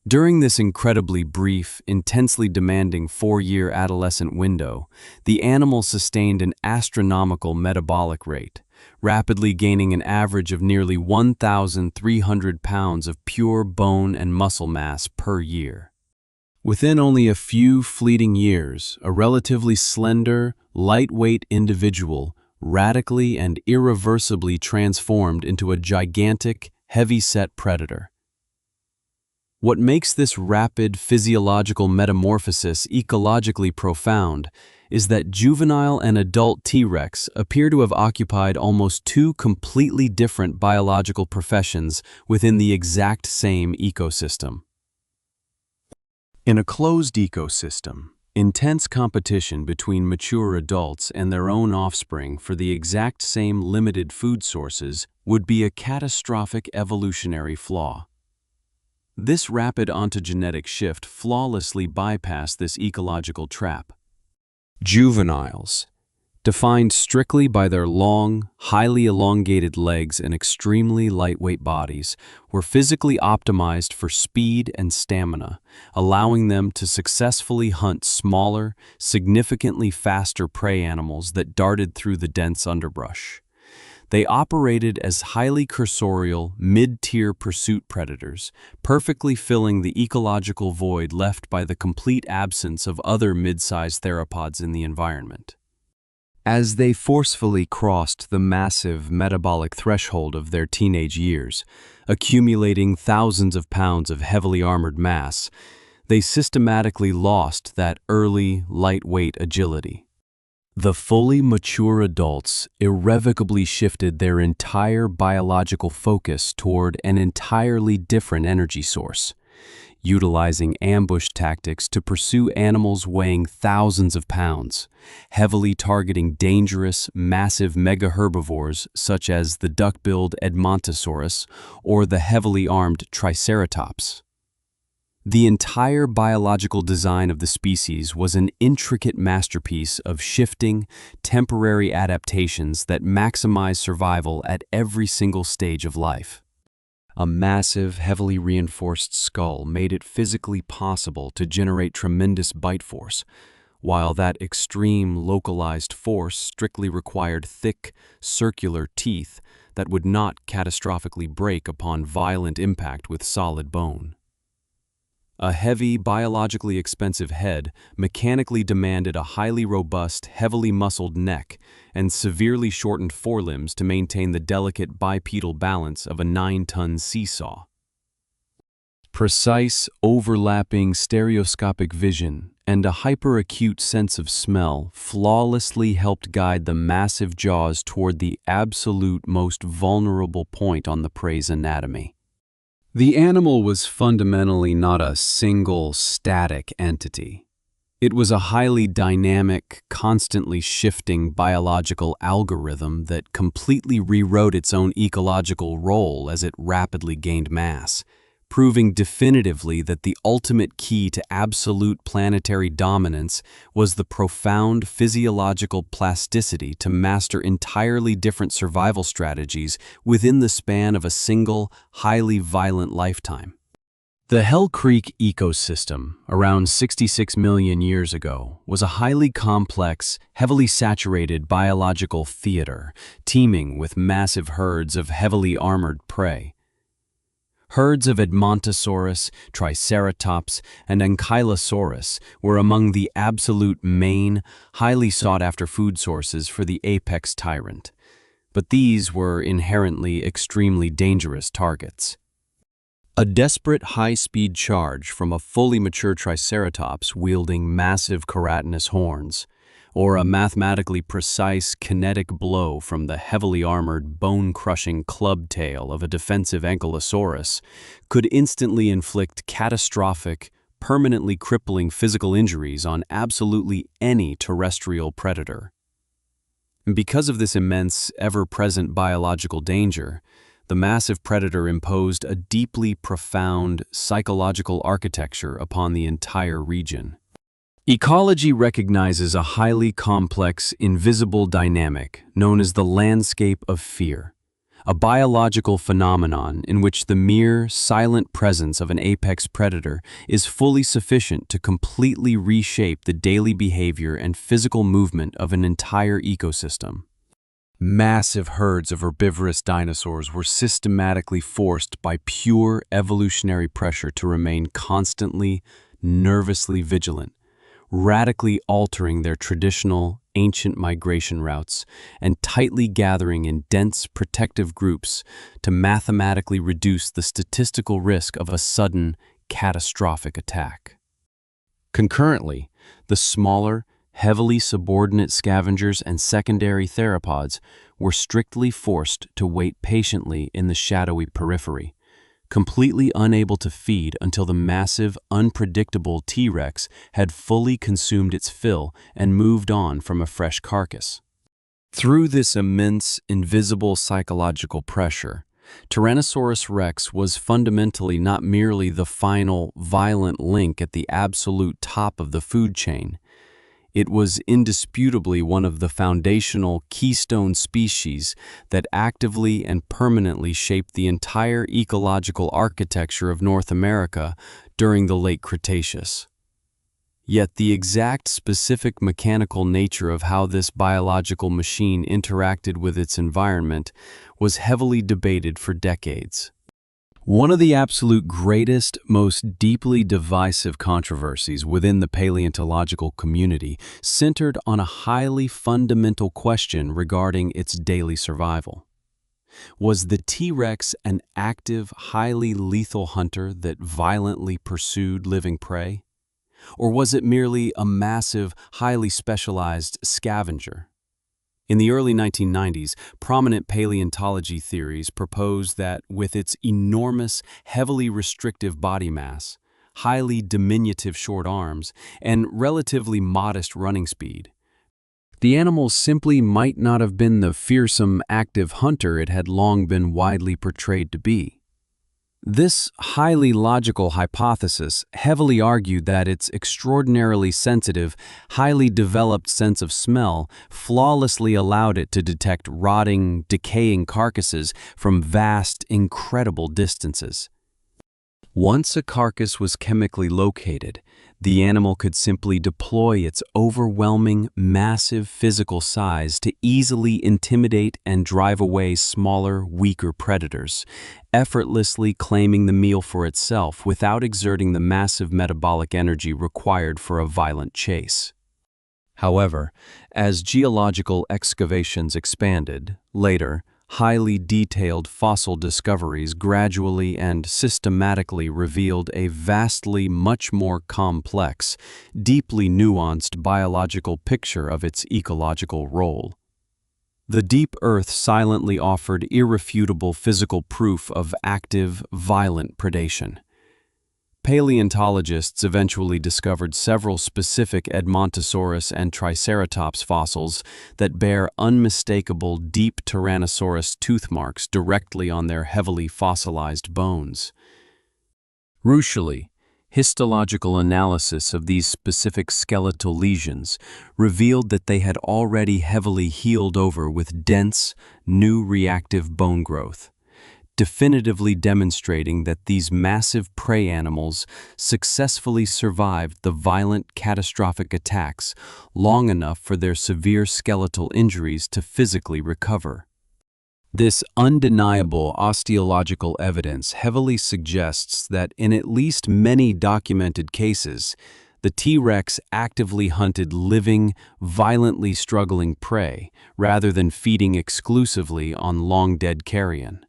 During this incredibly brief, intensely demanding 4-year adolescent window, the animal sustained an astronomical metabolic rate, rapidly gaining an average of nearly 1,300 pounds of pure bone and muscle mass per year. Within only a few fleeting years, a relatively slender, lightweight individual radically and irreversibly transformed into a gigantic, heavy-set predator. What makes this rapid physiological metamorphosis ecologically profound is that juvenile and adult T-Rex appear to have occupied almost two completely different biological professions within the exact same ecosystem. In a closed ecosystem, intense competition between mature adults and their own offspring for the exact same limited food sources would be a catastrophic evolutionary flaw. This rapid ontogenetic shift flawlessly bypassed this ecological trap. Juveniles, defined strictly by their long, highly elongated legs and extremely lightweight bodies, were physically optimized for speed and stamina, allowing them to successfully hunt smaller, significantly faster prey animals that darted through the dense underbrush. They operated as highly cursorial, mid-tier pursuit predators, perfectly filling the ecological void left by the complete absence of other mid-sized theropods in the environment. As they forcefully crossed the massive metabolic threshold of their teenage years, accumulating thousands of pounds of heavily armored mass, they systematically lost that early, lightweight agility. The fully mature adults irrevocably shifted their entire biological focus toward an entirely different energy source, utilizing ambush tactics to pursue animals weighing thousands of pounds, heavily targeting dangerous, massive megaherbivores such as the duck-billed Edmontosaurus or the heavily armed Triceratops. The entire biological design of the species was an intricate masterpiece of shifting, temporary adaptations that maximize survival at every single stage of life. A massive, heavily reinforced skull made it physically possible to generate tremendous bite force, while that extreme, localized force strictly required thick, circular teeth that would not catastrophically break upon violent impact with solid bone. A heavy, biologically expensive head mechanically demanded a highly robust, heavily muscled neck and severely shortened forelimbs to maintain the delicate bipedal balance of a 9-ton seesaw. Precise, overlapping stereoscopic vision and a hyper-acute sense of smell flawlessly helped guide the massive jaws toward the absolute most vulnerable point on the prey's anatomy. The animal was fundamentally not a single, static entity. It was a highly dynamic, constantly shifting biological algorithm that completely rewrote its own ecological role as it rapidly gained mass, proving definitively that the ultimate key to absolute planetary dominance was the profound physiological plasticity to master entirely different survival strategies within the span of a single, highly violent lifetime. The Hell Creek ecosystem, around 66 million years ago, was a highly complex, heavily saturated biological theater, teeming with massive herds of heavily armored prey. Herds of Edmontosaurus, Triceratops, and Ankylosaurus were among the absolute main, highly sought-after food sources for the apex tyrant, but these were inherently extremely dangerous targets. A desperate high-speed charge from a fully mature Triceratops wielding massive keratinous horns, or a mathematically precise kinetic blow from the heavily armored, bone-crushing club tail of a defensive Ankylosaurus could instantly inflict catastrophic, permanently crippling physical injuries on absolutely any terrestrial predator. And because of this immense, ever-present biological danger, the massive predator imposed a deeply profound psychological architecture upon the entire region. Ecology recognizes a highly complex, invisible dynamic known as the landscape of fear, a biological phenomenon in which the mere, silent presence of an apex predator is fully sufficient to completely reshape the daily behavior and physical movement of an entire ecosystem. Massive herds of herbivorous dinosaurs were systematically forced by pure evolutionary pressure to remain constantly, nervously vigilant, radically altering their traditional, ancient migration routes and tightly gathering in dense protective groups to mathematically reduce the statistical risk of a sudden, catastrophic attack. Concurrently, the smaller, heavily subordinate scavengers and secondary theropods were strictly forced to wait patiently in the shadowy periphery, completely unable to feed until the massive, unpredictable T-Rex had fully consumed its fill and moved on from a fresh carcass. Through this immense, invisible psychological pressure, Tyrannosaurus Rex was fundamentally not merely the final, violent link at the absolute top of the food chain. It was indisputably one of the foundational keystone species that actively and permanently shaped the entire ecological architecture of North America during the late Cretaceous. Yet the exact specific mechanical nature of how this biological machine interacted with its environment was heavily debated for decades. One of the absolute greatest, most deeply divisive controversies within the paleontological community centered on a highly fundamental question regarding its daily survival. Was the T-Rex an active, highly lethal hunter that violently pursued living prey? Or was it merely a massive, highly specialized scavenger? In the early 1990s, prominent paleontology theories proposed that with its enormous, heavily restrictive body mass, highly diminutive short arms, and relatively modest running speed. The animal simply might not have been the fearsome, active hunter it had long been widely portrayed to be. This highly logical hypothesis heavily argued that its extraordinarily sensitive, highly developed sense of smell flawlessly allowed it to detect rotting, decaying carcasses from vast, incredible distances. Once a carcass was chemically located, the animal could simply deploy its overwhelming, massive physical size to easily intimidate and drive away smaller, weaker predators, effortlessly claiming the meal for itself without exerting the massive metabolic energy required for a violent chase. However, as geological excavations expanded, later, highly detailed fossil discoveries gradually and systematically revealed a vastly much more complex, deeply nuanced biological picture of its ecological role. The deep earth silently offered irrefutable physical proof of active, violent predation. Paleontologists eventually discovered several specific Edmontosaurus and Triceratops fossils that bear unmistakable deep Tyrannosaurus tooth marks directly on their heavily fossilized bones. Crucially, histological analysis of these specific skeletal lesions revealed that they had already heavily healed over with dense, new reactive bone growth, definitively demonstrating that these massive prey animals successfully survived the violent catastrophic attacks long enough for their severe skeletal injuries to physically recover. This undeniable osteological evidence heavily suggests that in at least many documented cases, the T-Rex actively hunted living, violently struggling prey rather than feeding exclusively on long-dead carrion.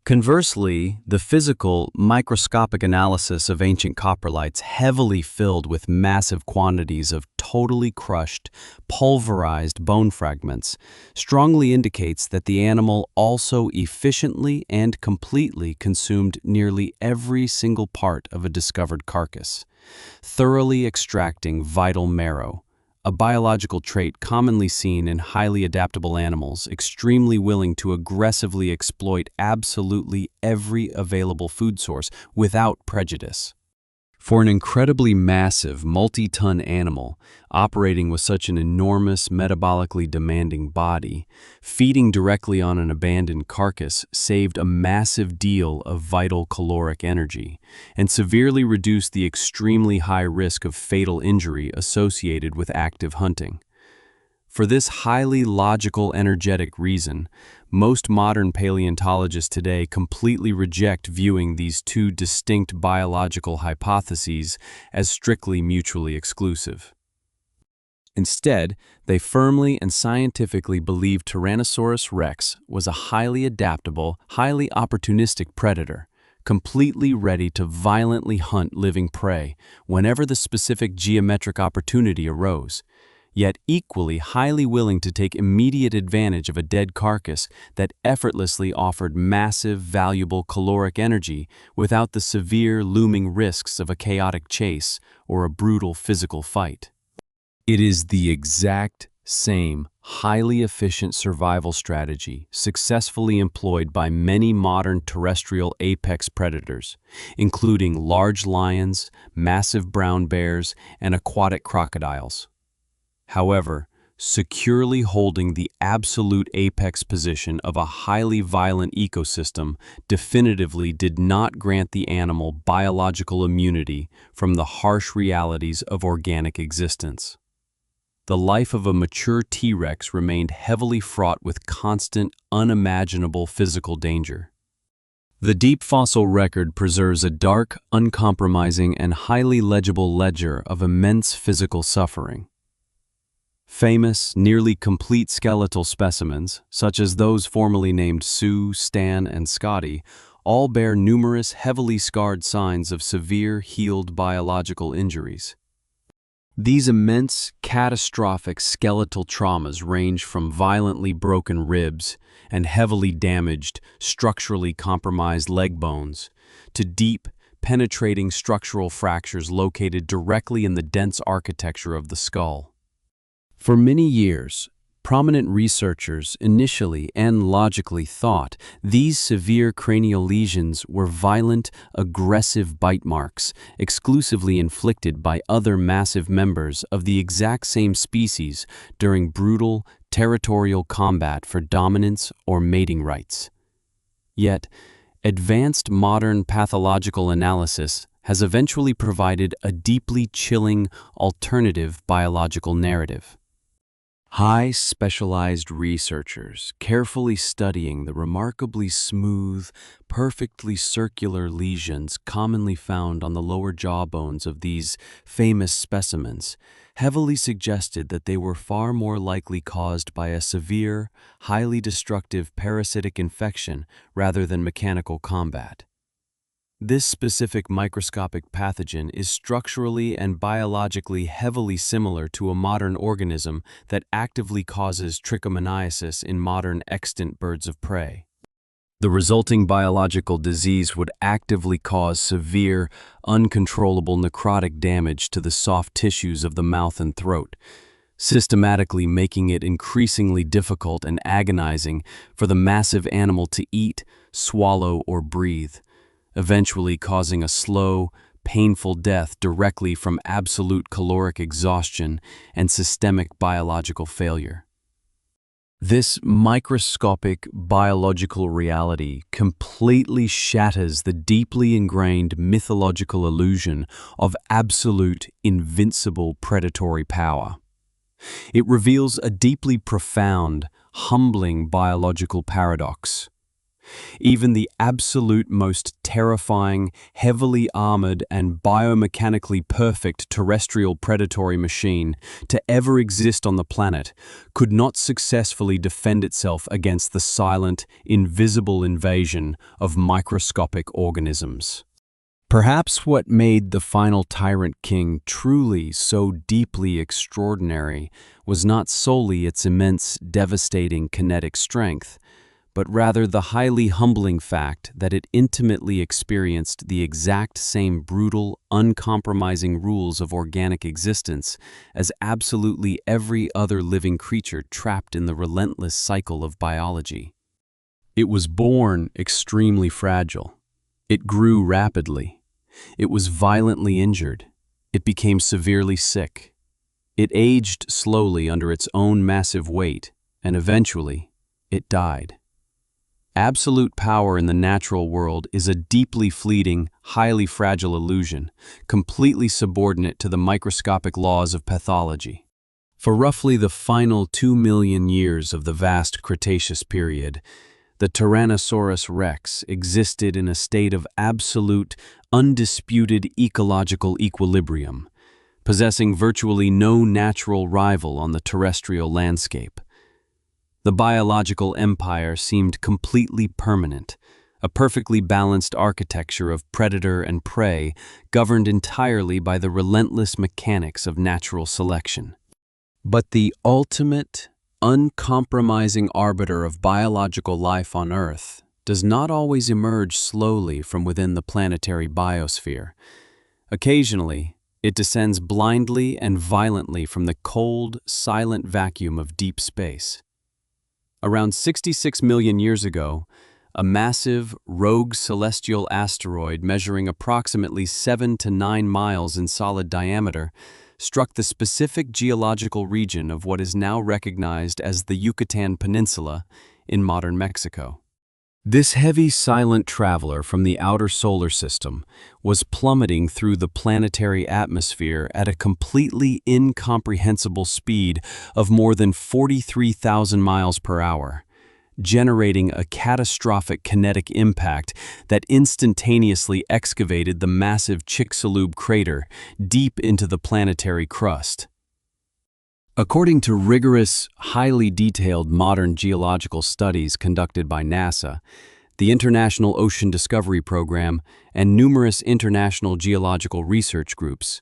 Conversely, the physical, microscopic analysis of ancient coprolites heavily filled with massive quantities of totally crushed, pulverized bone fragments strongly indicates that the animal also efficiently and completely consumed nearly every single part of a discovered carcass, thoroughly extracting vital marrow, a biological trait commonly seen in highly adaptable animals extremely willing to aggressively exploit absolutely every available food source without prejudice. For an incredibly massive, multi-ton animal operating with such an enormous, metabolically demanding body, feeding directly on an abandoned carcass saved a massive deal of vital caloric energy and severely reduced the extremely high risk of fatal injury associated with active hunting. For this highly logical, energetic reason, most modern paleontologists today completely reject viewing these two distinct biological hypotheses as strictly mutually exclusive. Instead, they firmly and scientifically believe Tyrannosaurus Rex was a highly adaptable, highly opportunistic predator, completely ready to violently hunt living prey whenever the specific geometric opportunity arose, yet equally highly willing to take immediate advantage of a dead carcass that effortlessly offered massive, valuable caloric energy without the severe, looming risks of a chaotic chase or a brutal physical fight. It is the exact same highly efficient survival strategy successfully employed by many modern terrestrial apex predators, including large lions, massive brown bears, and aquatic crocodiles. However, securely holding the absolute apex position of a highly violent ecosystem definitively did not grant the animal biological immunity from the harsh realities of organic existence. The life of a mature T-Rex remained heavily fraught with constant, unimaginable physical danger. The deep fossil record preserves a dark, uncompromising, and highly legible ledger of immense physical suffering. Famous, nearly complete skeletal specimens, such as those formerly named Sue, Stan, and Scotty, all bear numerous heavily scarred signs of severe, healed biological injuries. These immense, catastrophic skeletal traumas range from violently broken ribs and heavily damaged, structurally compromised leg bones to deep, penetrating structural fractures located directly in the dense architecture of the skull. For many years, prominent researchers initially and logically thought these severe cranial lesions were violent, aggressive bite marks exclusively inflicted by other massive members of the exact same species during brutal, territorial combat for dominance or mating rights. Yet, advanced modern pathological analysis has eventually provided a deeply chilling alternative biological narrative. High specialized researchers carefully studying the remarkably smooth, perfectly circular lesions commonly found on the lower jaw bones of these famous specimens heavily suggested that they were far more likely caused by a severe, highly destructive parasitic infection rather than mechanical combat. This specific microscopic pathogen is structurally and biologically heavily similar to a modern organism that actively causes trichomoniasis in modern extant birds of prey. The resulting biological disease would actively cause severe, uncontrollable necrotic damage to the soft tissues of the mouth and throat, systematically making it increasingly difficult and agonizing for the massive animal to eat, swallow, or breathe, eventually causing a slow, painful death directly from absolute caloric exhaustion and systemic biological failure. This microscopic biological reality completely shatters the deeply ingrained mythological illusion of absolute, invincible predatory power. It reveals a deeply profound, humbling biological paradox. Even the absolute most terrifying, heavily armored, and biomechanically perfect terrestrial predatory machine to ever exist on the planet could not successfully defend itself against the silent, invisible invasion of microscopic organisms. Perhaps what made the final Tyrant King truly so deeply extraordinary was not solely its immense, devastating kinetic strength, but rather the highly humbling fact that it intimately experienced the exact same brutal, uncompromising rules of organic existence as absolutely every other living creature trapped in the relentless cycle of biology. It was born extremely fragile. It grew rapidly. It was violently injured. It became severely sick. It aged slowly under its own massive weight, and eventually, it died. Absolute power in the natural world is a deeply fleeting, highly fragile illusion, completely subordinate to the microscopic laws of pathology. For roughly the final 2 million years of the vast Cretaceous period, the Tyrannosaurus Rex existed in a state of absolute, undisputed ecological equilibrium, possessing virtually no natural rival on the terrestrial landscape. The biological empire seemed completely permanent, a perfectly balanced architecture of predator and prey governed entirely by the relentless mechanics of natural selection. But the ultimate, uncompromising arbiter of biological life on Earth does not always emerge slowly from within the planetary biosphere. Occasionally, it descends blindly and violently from the cold, silent vacuum of deep space. Around 66 million years ago, a massive, rogue celestial asteroid measuring approximately 7 to 9 miles in solid diameter struck the specific geological region of what is now recognized as the Yucatan Peninsula in modern Mexico. This heavy, silent traveler from the outer solar system was plummeting through the planetary atmosphere at a completely incomprehensible speed of more than 43,000 miles per hour, generating a catastrophic kinetic impact that instantaneously excavated the massive Chicxulub crater deep into the planetary crust. According to rigorous, highly detailed modern geological studies conducted by NASA, the International Ocean Discovery Program, and numerous international geological research groups,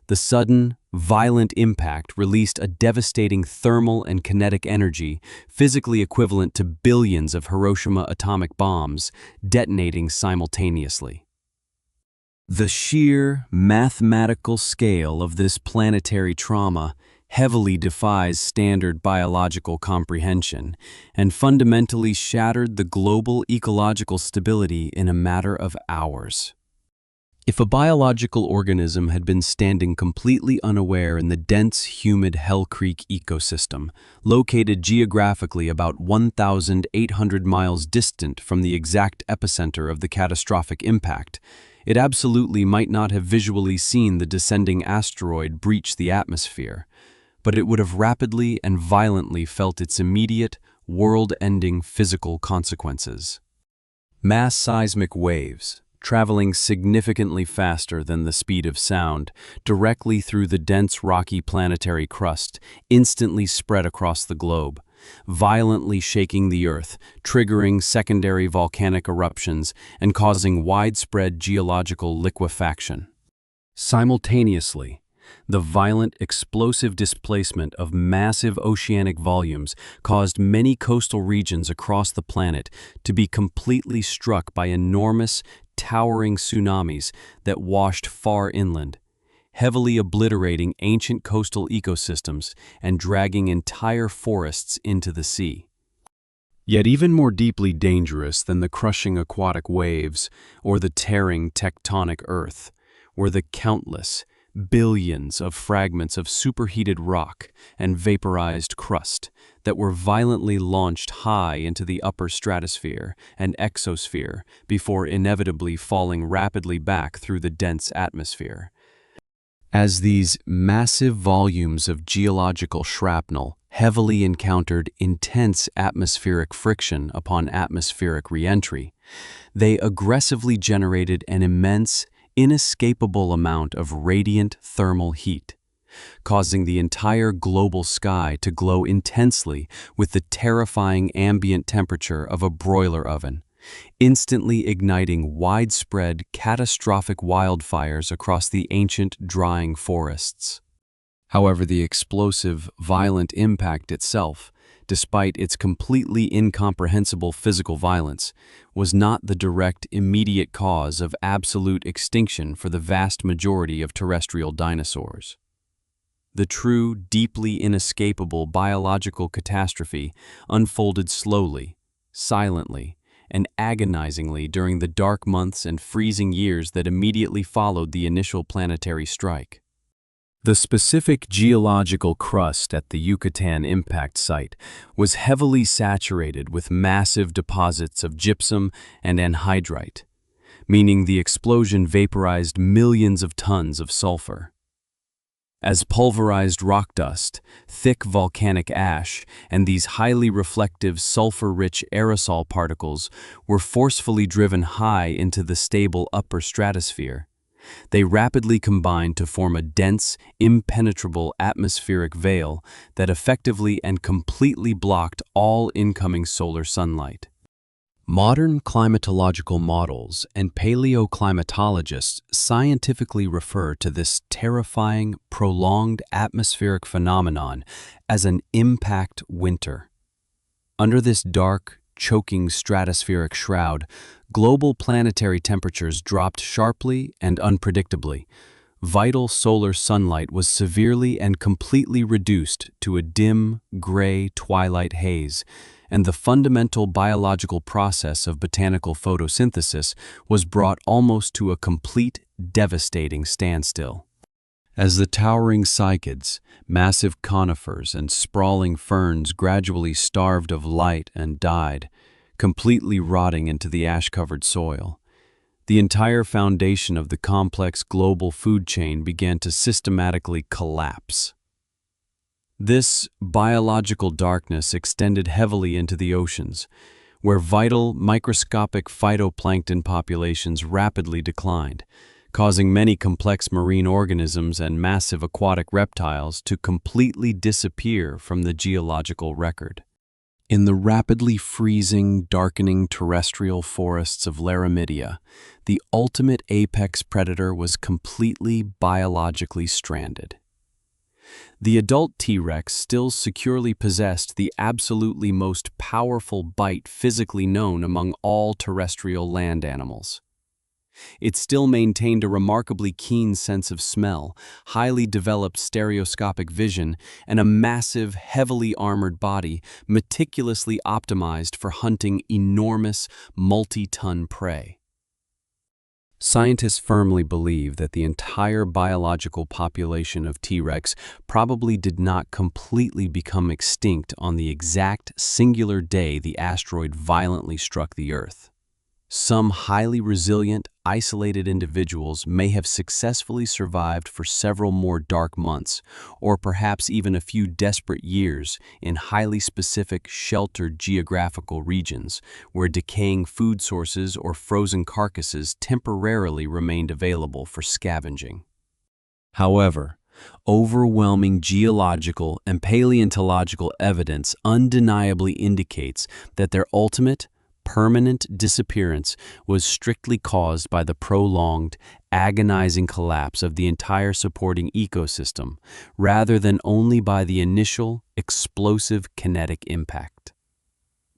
the sudden, violent impact released a devastating thermal and kinetic energy physically equivalent to billions of Hiroshima atomic bombs detonating simultaneously. The sheer mathematical scale of this planetary trauma heavily defies standard biological comprehension and fundamentally shattered the global ecological stability in a matter of hours. If a biological organism had been standing completely unaware in the dense, humid Hell Creek ecosystem, located geographically about 1,800 miles distant from the exact epicenter of the catastrophic impact, it absolutely might not have visually seen the descending asteroid breach the atmosphere, but it would have rapidly and violently felt its immediate, world-ending physical consequences. Mass seismic waves, traveling significantly faster than the speed of sound, directly through the dense rocky planetary crust, instantly spread across the globe, violently shaking the Earth, triggering secondary volcanic eruptions, and causing widespread geological liquefaction. Simultaneously, the violent, explosive displacement of massive oceanic volumes caused many coastal regions across the planet to be completely struck by enormous, towering tsunamis that washed far inland, heavily obliterating ancient coastal ecosystems and dragging entire forests into the sea. Yet even more deeply dangerous than the crushing aquatic waves or the tearing tectonic earth were the countless, billions of fragments of superheated rock and vaporized crust that were violently launched high into the upper stratosphere and exosphere before inevitably falling rapidly back through the dense atmosphere. As these massive volumes of geological shrapnel heavily encountered intense atmospheric friction upon atmospheric re-entry, they aggressively generated an immense, inescapable amount of radiant thermal heat, causing the entire global sky to glow intensely with the terrifying ambient temperature of a broiler oven, instantly igniting widespread, catastrophic wildfires across the ancient drying forests. However, the explosive, violent impact itself, despite its completely incomprehensible physical violence, was not the direct, immediate cause of absolute extinction for the vast majority of terrestrial dinosaurs. The true, deeply inescapable biological catastrophe unfolded slowly, silently, and agonizingly during the dark months and freezing years that immediately followed the initial planetary strike. The specific geological crust at the Yucatan impact site was heavily saturated with massive deposits of gypsum and anhydrite, meaning the explosion vaporized millions of tons of sulfur. As pulverized rock dust, thick volcanic ash, and these highly reflective sulfur-rich aerosol particles were forcefully driven high into the stable upper stratosphere, they rapidly combined to form a dense, impenetrable atmospheric veil that effectively and completely blocked all incoming solar sunlight. Modern climatological models and paleoclimatologists scientifically refer to this terrifying, prolonged atmospheric phenomenon as an impact winter. Under this dark, choking stratospheric shroud, global planetary temperatures dropped sharply and unpredictably. Vital solar sunlight was severely and completely reduced to a dim, gray twilight haze, and the fundamental biological process of botanical photosynthesis was brought almost to a complete, devastating standstill. As the towering cycads, massive conifers, and sprawling ferns gradually starved of light and died, completely rotting into the ash-covered soil, the entire foundation of the complex global food chain began to systematically collapse. This biological darkness extended heavily into the oceans, where vital, microscopic phytoplankton populations rapidly declined, causing many complex marine organisms and massive aquatic reptiles to completely disappear from the geological record. In the rapidly freezing, darkening terrestrial forests of Laramidia, the ultimate apex predator was completely biologically stranded. The adult T-Rex still securely possessed the absolutely most powerful bite physically known among all terrestrial land animals. It still maintained a remarkably keen sense of smell, highly developed stereoscopic vision, and a massive, heavily armored body meticulously optimized for hunting enormous, multi-ton prey. Scientists firmly believe that the entire biological population of T-Rex probably did not completely become extinct on the exact singular day the asteroid violently struck the Earth. Some highly resilient, isolated individuals may have successfully survived for several more dark months, or perhaps even a few desperate years in highly specific, sheltered geographical regions, where decaying food sources or frozen carcasses temporarily remained available for scavenging. However, overwhelming geological and paleontological evidence undeniably indicates that their ultimate, permanent disappearance was strictly caused by the prolonged, agonizing collapse of the entire supporting ecosystem, rather than only by the initial, explosive kinetic impact.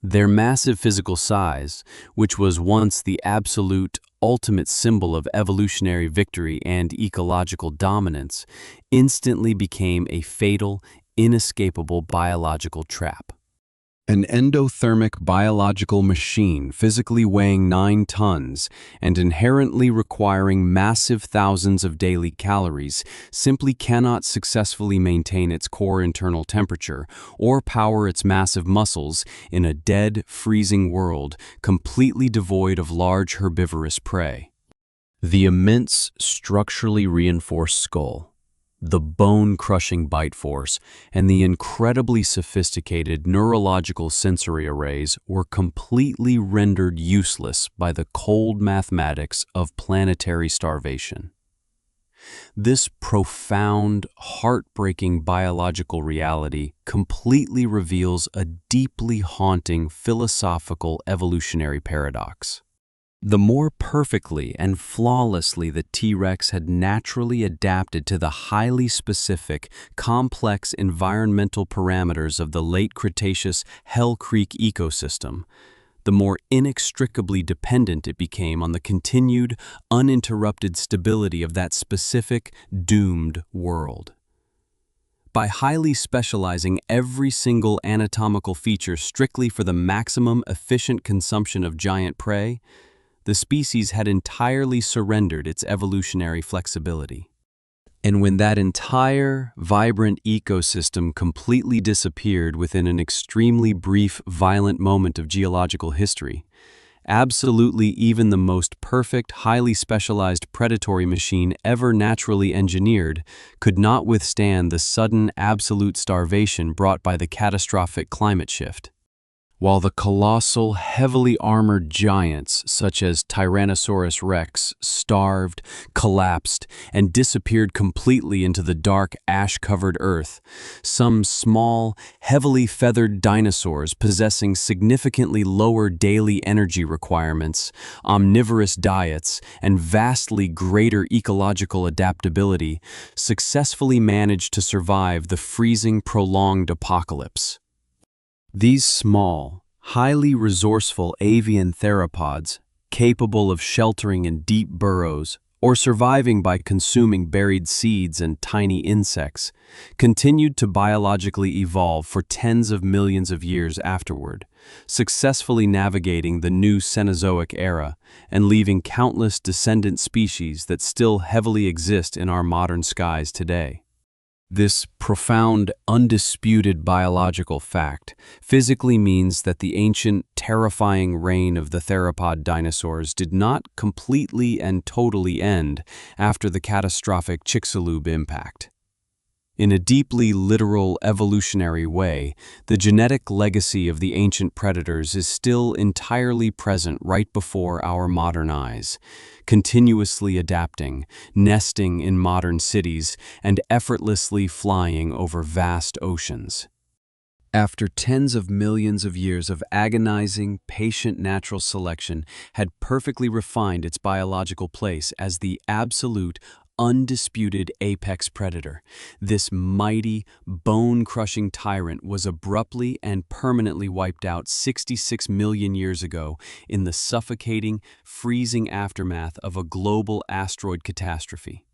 Their massive physical size, which was once the absolute, ultimate symbol of evolutionary victory and ecological dominance, instantly became a fatal, inescapable biological trap. An endothermic biological machine physically weighing 9 tons and inherently requiring massive thousands of daily calories simply cannot successfully maintain its core internal temperature or power its massive muscles in a dead, freezing world completely devoid of large herbivorous prey. The immense, structurally reinforced skull, the bone-crushing bite force, and the incredibly sophisticated neurological sensory arrays were completely rendered useless by the cold mathematics of planetary starvation. This profound, heartbreaking biological reality completely reveals a deeply haunting philosophical evolutionary paradox. The more perfectly and flawlessly the T-Rex had naturally adapted to the highly specific, complex environmental parameters of the late Cretaceous Hell Creek ecosystem, the more inextricably dependent it became on the continued, uninterrupted stability of that specific, doomed world. By highly specializing every single anatomical feature strictly for the maximum efficient consumption of giant prey, the species had entirely surrendered its evolutionary flexibility. And when that entire, vibrant ecosystem completely disappeared within an extremely brief, violent moment of geological history, absolutely even the most perfect, highly specialized predatory machine ever naturally engineered could not withstand the sudden, absolute starvation brought by the catastrophic climate shift. While the colossal, heavily armored giants such as Tyrannosaurus Rex starved, collapsed, and disappeared completely into the dark, ash-covered earth, some small, heavily feathered dinosaurs possessing significantly lower daily energy requirements, omnivorous diets, and vastly greater ecological adaptability successfully managed to survive the freezing, prolonged apocalypse. These small, highly resourceful avian theropods, capable of sheltering in deep burrows or surviving by consuming buried seeds and tiny insects, continued to biologically evolve for tens of millions of years afterward, successfully navigating the new Cenozoic era and leaving countless descendant species that still heavily exist in our modern skies today. This profound, undisputed biological fact physically means that the ancient, terrifying reign of the theropod dinosaurs did not completely and totally end after the catastrophic Chicxulub impact. In a deeply literal evolutionary way, the genetic legacy of the ancient predators is still entirely present right before our modern eyes, continuously adapting, nesting in modern cities, and effortlessly flying over vast oceans. After tens of millions of years of agonizing, patient natural selection had perfectly refined its biological place as the absolute, undisputed apex predator. This mighty, bone-crushing tyrant was abruptly and permanently wiped out 66 million years ago in the suffocating, freezing aftermath of a global asteroid catastrophe.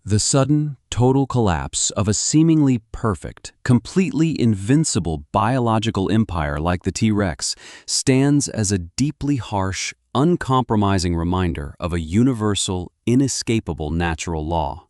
The sudden, total collapse of a seemingly perfect, completely invincible biological empire like the T-Rex stands as a deeply harsh, uncompromising reminder of a universal, inescapable natural law.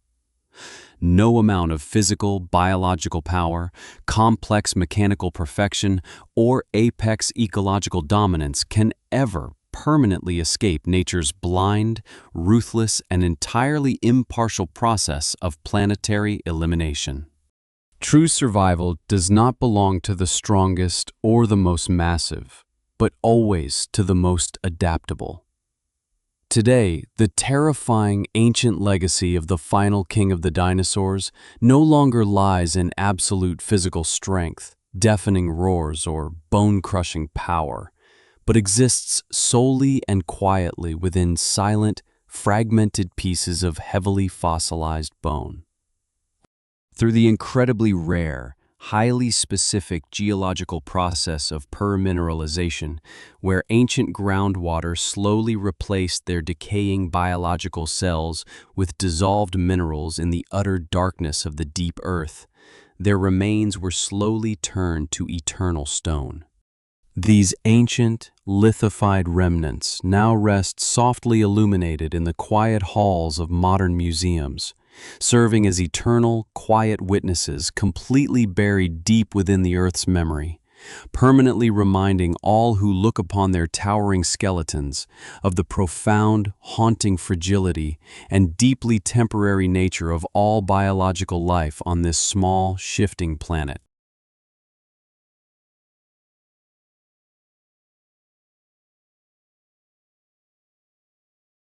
No amount of physical, biological power, complex mechanical perfection, or apex ecological dominance can ever permanently escape nature's blind, ruthless, and entirely impartial process of planetary elimination. True survival does not belong to the strongest or the most massive, but always to the most adaptable. Today, the terrifying ancient legacy of the final king of the dinosaurs no longer lies in absolute physical strength, deafening roars, or bone-crushing power, but exists solely and quietly within silent, fragmented pieces of heavily fossilized bone. Through the incredibly rare, highly specific geological process of permineralization, where ancient groundwater slowly replaced their decaying biological cells with dissolved minerals in the utter darkness of the deep earth, their remains were slowly turned to eternal stone. These ancient, lithified remnants now rest softly illuminated in the quiet halls of modern museums, serving as eternal, quiet witnesses completely buried deep within the Earth's memory, permanently reminding all who look upon their towering skeletons of the profound, haunting fragility and deeply temporary nature of all biological life on this small, shifting planet.